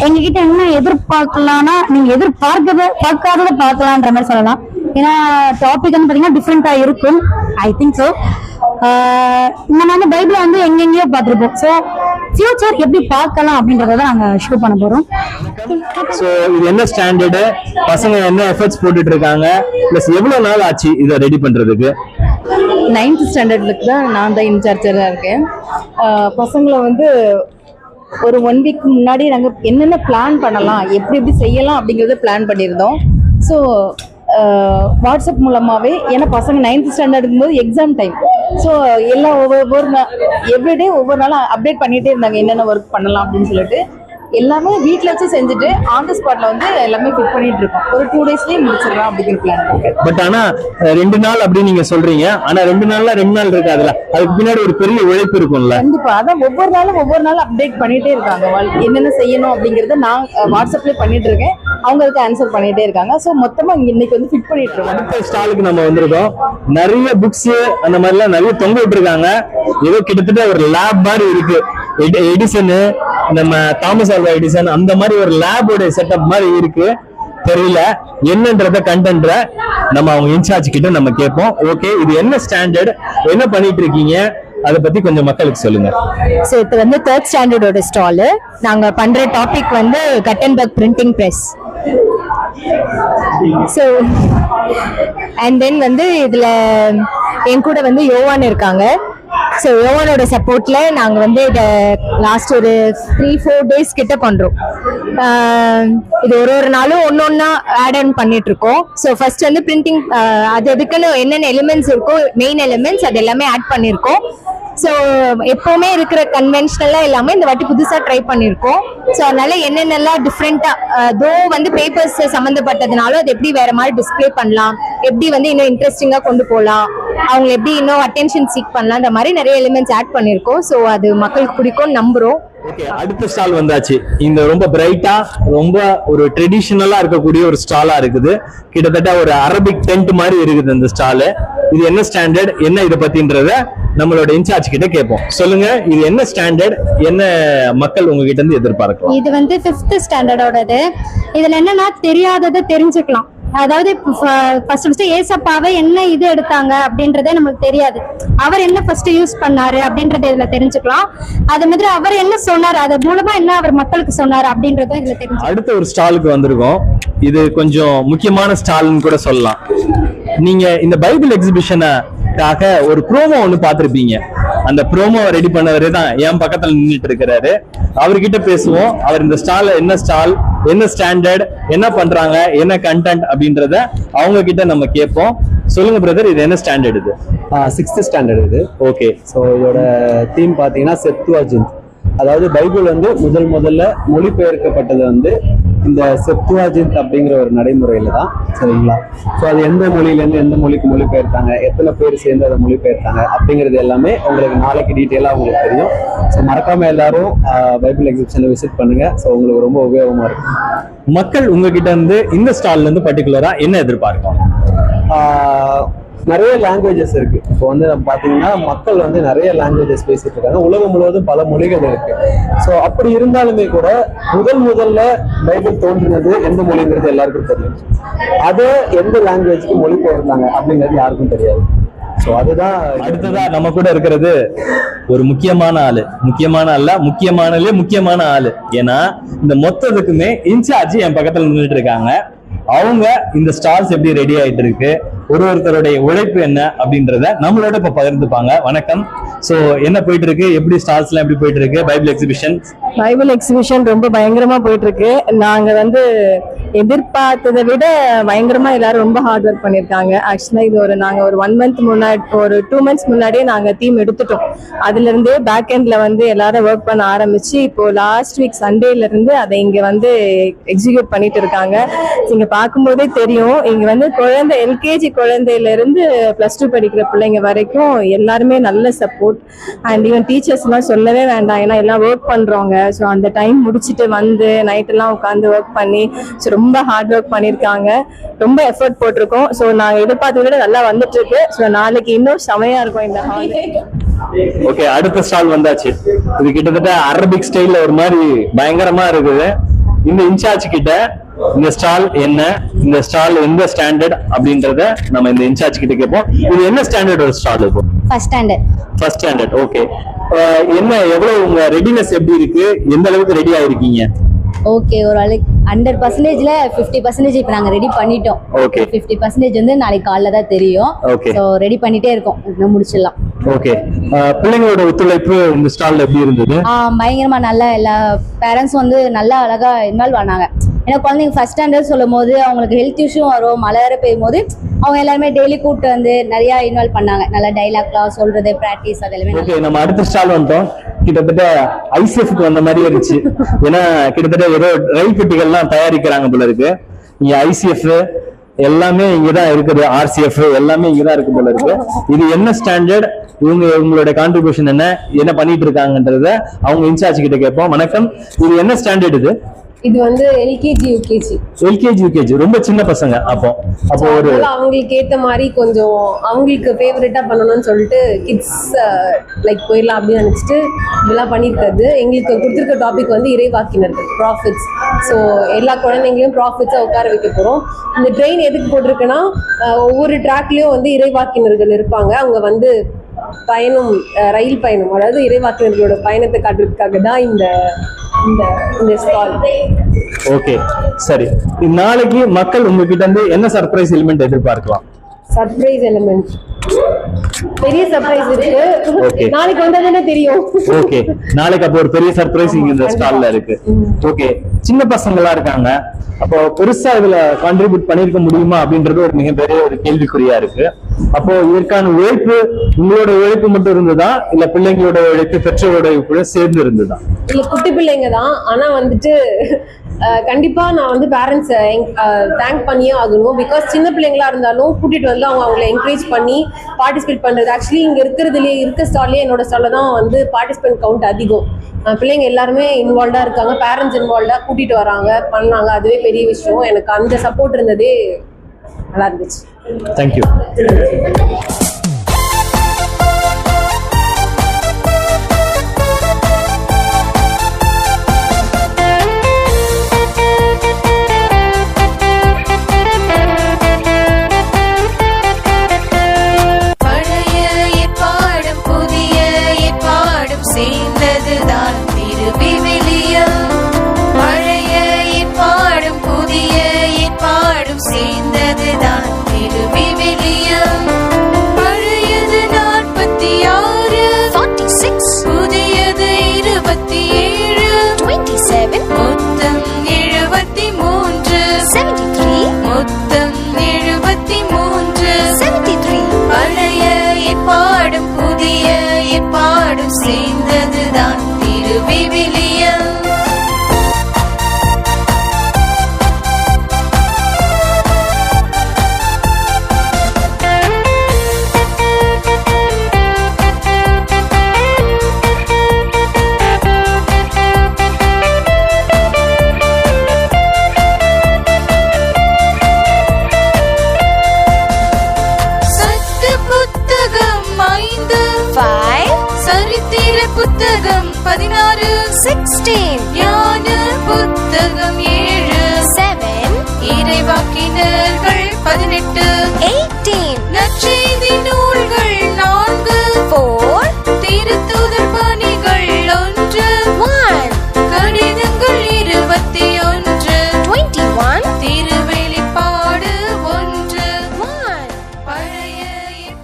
எங்ககிட்ட என்ன எதிர்பார்க்கலாம்னா, நீங்க பார்க்காததை பார்க்கலான்ற மாதிரி சொல்லலாம். ஏன்னா டாபிக் வந்து பாத்தீங்கன்னா டிஃப்ரெண்டா இருக்கும். I think so. நம்ம வந்து பைபிளை வந்து எங்கெங்கயோ பார்த்துருப்போம். ஸோ ஃபியூச்சர் எப்படி பார்க்கலாம் அப்படின்றத நாங்க ஷோ பண்ண போறோம். ஸோ இது என்ன ஸ்டாண்டர்டு, பசங்க என்ன எஃபர்ட்ஸ் போட்டுட்டு இருக்காங்க, பிளஸ் எவ்வளவு நாள் ஆச்சு இதை ரெடி பண்றதுக்கு? 9th ஸ்டாண்டர்டுக்கு தான் நான் தான் இன்சார்ஜராக இருக்கேன். பசங்களை வந்து ஒரு 1 வீக் முன்னாடி நாங்கள் என்னென்ன பிளான் பண்ணலாம், எப்படி எப்படி செய்யலாம் அப்படிங்கிறத பிளான் பண்ணியிருந்தோம். ஸோ வாட்ஸ்அப் மூலமாகவே, ஏன்னா பசங்க 9th ஸ்டாண்டர்டுக்கும் போது எக்ஸாம் டைம். ஸோ எல்லாம் எவ்ரிடே ஒவ்வொரு நாளும் அப்டேட் பண்ணிகிட்டே இருந்தாங்க என்னென்ன ஒர்க் பண்ணலாம் அப்படின்னு சொல்லிட்டு. எல்லாமே வீட்டில் வச்சு செஞ்சுட்டு ஆன் த ஸ்பாட்ல வந்து எல்லாமே ஃபிட் பண்ணிட்டு இருக்கோம். ஒரு 2 டேஸ்லயே முடிச்சிடலாம் அப்படிங்கிற பிளான் இருக்கு. பட் ஆனா 2 நாள் அப்படின்னு நீங்க சொல்றீங்க. ஆனா 2 நாள்ல 2 நாள் இருக்காதுல்ல, அதுக்கு பின்னாடி ஒரு பெரிய உழைப்பு இருக்கும்ல. கண்டிப்பா, அதான் ஒவ்வொரு நாளும் அப்டேட் பண்ணிட்டே இருக்காங்க. என்னென்ன செய்யணும் அப்படிங்கறத நான் வாட்ஸ்அப்ல பண்ணிட்டு இருக்கேன், அவங்க அதுக்கு ஆன்சர் பண்ணிட்டே இருக்காங்க. ஸோ மொத்தமா இன்னைக்கு வந்து ஃபிட் பண்ணிட்டு இருக்கோம். அடுத்த ஸ்டாலுக்கு நம்ம வந்திருக்கோம். நிறைய புக்ஸ் அந்த மாதிரி எல்லாம் நிறைய தொங்க விட்டுருக்காங்க. ஏதோ கிட்டத்தட்ட ஒரு லேப் மாதிரி இருக்கு. எடிசன், நம்ம தாமஸ் ஆல்வா எடிசன் அந்த மாதிரி ஒரு லேபோட செட்டப் மாதிரி இருக்கு. தெரியல என்னன்றத கண்டென்ட் நம்ம அவங்க இன்சார்ஜ் கிட்ட நம்ம கேட்போம். ஓகே, இது என்ன ஸ்டாண்டர்ட், என்ன பண்ணிட்டு இருக்கீங்க, அதை பத்தி கொஞ்சம் மக்களுக்கு சொல்லுங்க. ஸோ இது வந்து 3rd ஸ்டாண்டர்டோட ஸ்டாலு. நாங்க பண்ற டாபிக் வந்து Gutenberg printing press. So and then வந்து இதுல என் கூட வந்து யோவான் இருக்காங்க. ஸோ யோவானோட சப்போர்ட்ல நாங்கள் வந்து இதை லாஸ்ட் ஒரு 3-4 டேஸ் கிட்ட பண்றோம். இது ஒரு நாளும் ஒன்னொன்னா ஆட் ஆன் பண்ணிட்டு இருக்கோம். ஸோ ஃபர்ஸ்ட் வந்து பிரிண்டிங், அது அதுக்குன்னு என்னென்ன எலிமெண்ட்ஸ் இருக்கோ, மெயின் எலிமெண்ட்ஸ் அது எல்லாமே ஆட் பண்ணியிருக்கோம். ஸோ எப்பவுமே இருக்கிற கன்வென்ஷனலாக எல்லாமே இந்த வாட்டி புதுசாக ட்ரை பண்ணியிருக்கோம். ஸோ அதனால என்னென்னலாம் டிஃப்ரெண்ட்டாக தோ வந்து பேப்பர்ஸ் சம்மந்தப்பட்டதுனாலும் அது எப்படி வேற மாதிரி டிஸ்பிளே பண்ணலாம், எப்படி வந்து இன்னும் இன்ட்ரெஸ்டிங்காக கொண்டு போகலாம், அவங்க எப்படி இன்னும் அட்டென்ஷன் சீக் பண்ணலாம், இந்த மாதிரி நிறைய எலிமெண்ட்ஸ் ஆட் பண்ணியிருக்கோம். ஸோ அது மக்களுக்கு பிடிக்கும்னு நம்புகிறோம். ஓகே, அடுத்த ஸ்டால் வந்தாச்சு. இந்த ரொம்ப பிரைட்டா, ரொம்ப ஒரு ட்ரெடிஷனலா இருக்கக்கூடிய ஒரு ஸ்டாலா இருக்குது. கிட்டத்தட்ட ஒரு அரபிக் டென்ட் மாதிரி இருக்குது இந்த ஸ்டாலு. இது என்ன ஸ்டாண்டர்ட், என்ன இதை பத்தின்றத நம்மளோட இன்சார்ஜ் கிட்ட கேட்போம். சொல்லுங்க, இது என்ன ஸ்டாண்டர்ட், என்ன மக்கள் உங்ககிட்ட இருந்து எதிர்பார்க்கலாம்? இது வந்து 5th ஸ்டாண்டர்டோடது. இதுல என்னன்னா தெரியாததை தெரிஞ்சுக்கலாம். அதாவது ஃபர்ஸ்ட் ஏசப்பாவை என்ன இது எடுத்தாங்க அப்படின்றதே நமக்கு தெரியாது. அவர் என்ன ஃபர்ஸ்ட் யூஸ் பண்ணாரு அப்படின்றத இதுல தெரிஞ்சுக்கலாம். அது மாதிரி அவர் என்ன சொன்னாரு, அது மூலமா என்ன அவர் மக்களுக்கு சொன்னாரு அப்படின்றத இதுல தெரிஞ்சு. அடுத்த ஒரு ஸ்டாலுக்கு வந்திருக்கோம். இது கொஞ்சம் முக்கியமான ஸ்டால்னு கூட சொல்லலாம். நீங்க இந்த பைபிள் எக்ஸிபிஷனுக்காக ஒரு ப்ரோமோ ஒன்று பார்த்துருப்பீங்க. அந்த ப்ரோமோ ரெடி பண்ணவரே தான் என் பக்கத்துல நின்றுட்டு இருக்கிறாரு. அவர்கிட்ட பேசுவோம். அவர் இந்த ஸ்டால் என்ன ஸ்டால், என்ன ஸ்டாண்டர்ட், என்ன பண்றாங்க, என்ன கண்டென்ட் அப்படின்றத அவங்க கிட்ட நம்ம கேட்போம். சொல்லுங்க பிரதர், இது என்ன ஸ்டாண்டர்ட்? இது 6th ஸ்டாண்டர்ட் இது. ஓகே. ஸோ இதோட தீம் பார்த்தீங்கன்னா செப்துவாஜிந்த். அதாவது பைபிள் வந்து முதல்ல மொழிபெயர்க்கப்பட்டது வந்து இந்த செப்துவாஜிந்த் அப்படிங்கிற ஒரு நடைமுறையில தான். சரிங்களா? ஸோ அது எந்த மொழியிலேருந்து எந்த மொழிக்கு மொழிபெயர்த்தாங்க, எத்தனை பேர் சேர்ந்து அதை மொழிபெயர்த்தாங்க அப்படிங்கிறது எல்லாமே உங்களுக்கு நாளைக்கு டீட்டெயிலாக உங்களுக்கு தெரியும். ஸோ மறக்காம எல்லாரும் பைபிள் எக்ஸிபிஷனை விசிட் பண்ணுங்க. ஸோ உங்களுக்கு ரொம்ப உபயோகமா இருக்கும். மக்கள் உங்ககிட்ட இருந்து இந்த ஸ்டால்ல இருந்து பர்டிகுலரா என்ன எதிர்பார்க்கும்? நிறைய லாங்குவேஜஸ் இருக்கு. இப்போ வந்து பாத்தீங்கன்னா மக்கள் வந்து நிறைய லாங்குவேஜஸ் பேசிட்டு இருக்காங்க. உலகம் முழுவதும் பல மொழிகள் இருக்கு. ஸோ அப்படி இருந்தாலுமே கூட முதல்ல பைபிள் தோன்றினது எந்த மொழிங்கிறது எல்லாருக்கும் தெரியும். அதை எந்த லாங்குவேஜ்க்கு மொழிபெயர்த்தாங்க அப்படிங்கிறது யாருக்கும் தெரியாது. ஸோ அதுதான். அடுத்ததா நம்ம கூட இருக்கிறது ஒரு முக்கியமான ஆளு. முக்கியமான ஆளு. ஏன்னா இந்த மொத்தத்துக்குமே இன்சார்ஜ் என் பக்கத்துல நின்றுட்டு இருக்காங்க. அவங்க இந்த ஸ்டால்ஸ் எப்படி ரெடி ஆயிட்டு இருக்கு, ஒருத்தருடைய உழைப்பு என்ன அப்படின்றத நம்மளோட இப்ப பகிர்ந்துப்பாங்க. வணக்கம். சோ என்ன போயிட்டு இருக்கு, எப்படி ஸ்டால்ஸ் எல்லாம் எப்படி போயிட்டு இருக்கு? பைபிள் எக்ஸிபிஷன் ரொம்ப பயங்கரமா போயிட்டு இருக்கு. நாங்க வந்து எதிர்பார்த்ததை விட பயங்கரமா எல்லாரும் ரொம்ப ஹார்ட் ஒர்க் பண்ணிருக்காங்க. ஆக்சுவலா இது நாங்க ஒரு 1 month முன்னாடி, ஒரு 2 months முன்னாடியே நாங்க டீம் எடுத்துட்டோம். அதுல இருந்தே பேக் எண்ட்ல வந்து எல்லாரும் ஒர்க் பண்ண ஆரம்பிச்சு இப்போ லாஸ்ட் வீக் சண்டேல இருந்து அதை இங்க வந்து எக்ஸிக்யூட் பண்ணிட்டு இருக்காங்க. இங்க பார்க்கும்போதே தெரியும், இங்க வந்து எல்கேஜி குழந்தையில இருந்து +2 படிக்கிற பிள்ளைங்க வரைக்கும் எல்லாருமே நல்ல சப்போர்ட். அண்ட் ஈவன் டீச்சர்ஸ் எல்லாம் சொல்லவே வேண்டாம், ஏன்னா எல்லாம் ஒர்க் பண்றவங்க. ஸோ அந்த டைம் முடிச்சுட்டு வந்து நைட் எல்லாம் உட்காந்து ஒர்க் பண்ணி ரொம்ப ஹார்ட் ஒர்க் பண்ணிருக்காங்க. ரொம்ப எஃபர்ட் போட்டிருக்கோம். ஸோ நாங்க எதிர்பார்த்ததை விட நல்லா வந்துட்டு இருக்கு. ஸோ நாளைக்கு இன்னும் செமையா இருக்கும் இந்த ஹால். ஓகே, அடுத்த ஸ்டால் வந்தாச்சு. இது கிட்டத்தட்ட அரபிக் ஸ்டைல்ல ஒரு மாதிரி பயங்கரமா இருக்குது. இந்த இன்சார்ஜ் கிட்ட இந்த ஸ்டால் என்ன, இந்த ஸ்டால் எந்த ஸ்டாண்டர்ட் அப்படின்றத நம்ம இந்த இன்சார்ஜ் கிட்ட கேட்போம். இது என்ன ஸ்டாண்டர்ட் ஒரு ஸ்டால்? இப்போ ஃபர்ஸ்ட் ஸ்டாண்டர்ட். ஓகே, என்ன எவ்வளவு உங்க ரெடினஸ் எப்படி இருக்கு, எந்த அளவுக்கு ரெடி ஆயிருக்கீங்க? ஓகே, ஒரு ஆளுக்கு 100%ல 50% இப்போ நாங்கள் ரெடி பண்ணிட்டோம். ஓகே, 50% வந்து நாளைக்கு காலைல தான் தெரியும். ஓகே, ஸோ ரெடி பண்ணிட்டே இருக்கோம், இன்னும் முடிச்சிடலாம். ஓகே, பிள்ளைங்களோட ஒத்துழைப்பு இந்த ஸ்டால்ல எப்படி இருந்தது? பயங்கரமா நல்லா, எல்லா பேரண்ட்ஸும் வந்து நல்லா அழகா இன்வால்வ் ஆனாங்க. ஏன்னா குழந்தைங்க ஃபர்ஸ்ட் ஸ்டாண்டர்ட் சொல்லும் போது அவங்களுக்கு ஹெல்த் இஷ்யூ வரும், மழை வேற பெய்யும் போது அவங்க எல்லாருமே டெய்லி கூப்பிட்டு வந்து நிறைய இன்வால்வ் பண்ணாங்க. நல்லா டைலாக்லாம் சொல்றது, பிராக்டிஸ், அது எல்லாமே. ஓகே, நம்ம அடுத்த ஸ்டால் வந்துட்டோம். கிட்டத்தட்ட ஐசிஎஃப்க்கு வந்த மாதிரியே இருந்துச்சு. ஏன்னா கிட்டத்தட்ட ஏதோ ரயில் பெட்டிகள்லாம் தயாரிக்கிறாங்க போல இருக்கு. இங்க ஐசிஎஃப் எல்லாமே இங்கதான் இருக்குது, ஆர்சிஎஃப் எல்லாமே இங்கதான் இருக்கு போல இருக்கு. இது என்ன ஸ்டாண்டர்ட், உங்களோட கான்ட்ரிபியூஷன் என்ன பண்ணிட்டு இருக்காங்கன்றத அவங்க இன்சார்ஜ் கிட்ட கேட்போம். வணக்கம், இது என்ன ஸ்டாண்டர்ட்? இது வந்து எல்கேஜி யூகேஜி ரொம்ப சின்ன பசங்க. அப்போ ஒரு அவங்களுக்கு ஏத்த மாதிரி கொஞ்சம் அவங்களுக்கு ஃபேவரட்டா பண்ணணும்னு சொல்லிட்டு கிட்ஸ் லைக் போயிடலாம் அப்படின்னு நினைச்சிட்டு இதெல்லாம் பண்ணிருக்கிறது. எங்களுக்கு கொடுத்துருக்க டாபிக் வந்து இறைவாக்கினர்கள், ப்ராஃபிட்ஸ். ஸோ எல்லா குழந்தைங்களையும் ப்ராஃபிட்ஸா உட்கார வைக்க போறோம். இந்த ட்ரெயின் எதுக்கு போட்டிருக்குன்னா, ஒவ்வொரு ட்ராக்லயும் வந்து இறைவாக்கினர்கள் இருப்பாங்க. அவங்க வந்து பயணம், ரயில் பயணம், அதாவது இறைவாக்கினர்களோட பயணத்தை காட்டுறதுக்காக தான் இந்த ஸ்டால். ஓகே, சரி. நாளைக்கு மக்கள் உங்ககிட்ட இருந்து என்ன சர்ப்ரைஸ் எலிமெண்ட் எதிர்பார்க்கலாம்? சர்ப்ரைஸ் எலிமெண்ட் பெரிய சர்ப்ரைஸ் Okay. இருக்கு. நாளைக்கு வந்தாதானே தெரியும். ஓகே, நாளைக்கு அப்போ ஒரு பெரிய சர்ப்ரைஸ் இங்க இந்த ஸ்டால்ல இருக்கு. ஓகே, சின்ன பசங்களா இருக்காங்க, அப்போ பெருசா இதுல கான்ட்ரிபியூட் பண்ணிருக்க முடியுமா அப்படின்றது ஒரு மிகப்பெரிய ஒரு கேள்விக்குறியா இருக்கு. அப்போ இதற்கான உழைப்பு உங்களோட உழைப்பு மட்டும் இருந்ததா, இல்ல பிள்ளைங்களோட உழைப்பு பெற்றோரோட உழைப்பு சேர்ந்து இருந்ததா? இல்ல குட்டி பிள்ளைங்க தான், ஆனா வந்துட்டு கண்டிப்பா நான் வந்து பேரண்ட்ஸ் தேங்க் பண்ணியே ஆகணும். பிகாஸ் சின்ன பிள்ளைங்களா இருந்தாலும் கூட்டிட்டு வந்து அவங்களை என்கரேஜ் பண்ணி பார்ட்டிசிபேட் பண்றது. ஆக்சுவலி இங்க இருக்க ஸ்டால்லே என்னோட ஸ்டால்ல தான் வந்து பார்ட்டிசிபேட் கவுண்ட் அதிகம். பிள்ளைங்க எல்லாருமே இன்வால்வ்டா இருக்காங்க, பேரண்ட்ஸ் இன்வால்வ்டா கூட்டிட்டு வராங்க, பண்ணாங்க. அதுவே பெரிய விஷயம். எனக்கு அந்த சப்போர்ட் இருந்ததே நல்லா இருந்துச்சு. தேங்க்யூ. சேர்ந்ததுதான் திருவிவிலியம். பழைய ஏற்பாடும் புதிய ஏற்பாடும் சேர்ந்ததுதான் திருவிவிலியம். பழையது 46, புதியது 27, மொத்தம் 73, மொத்தம் 73. பழைய ஏற்பாடும் புதிய ஏற்பாடும் சேர்ந்ததுதான் திருவிவிலியம். சட்ட புத்தகம் 5, சரித்திர புத்தகம் 16, 16, ஞான புத்தகம் 7, 7, இறைவாக்கினர்கள் 18,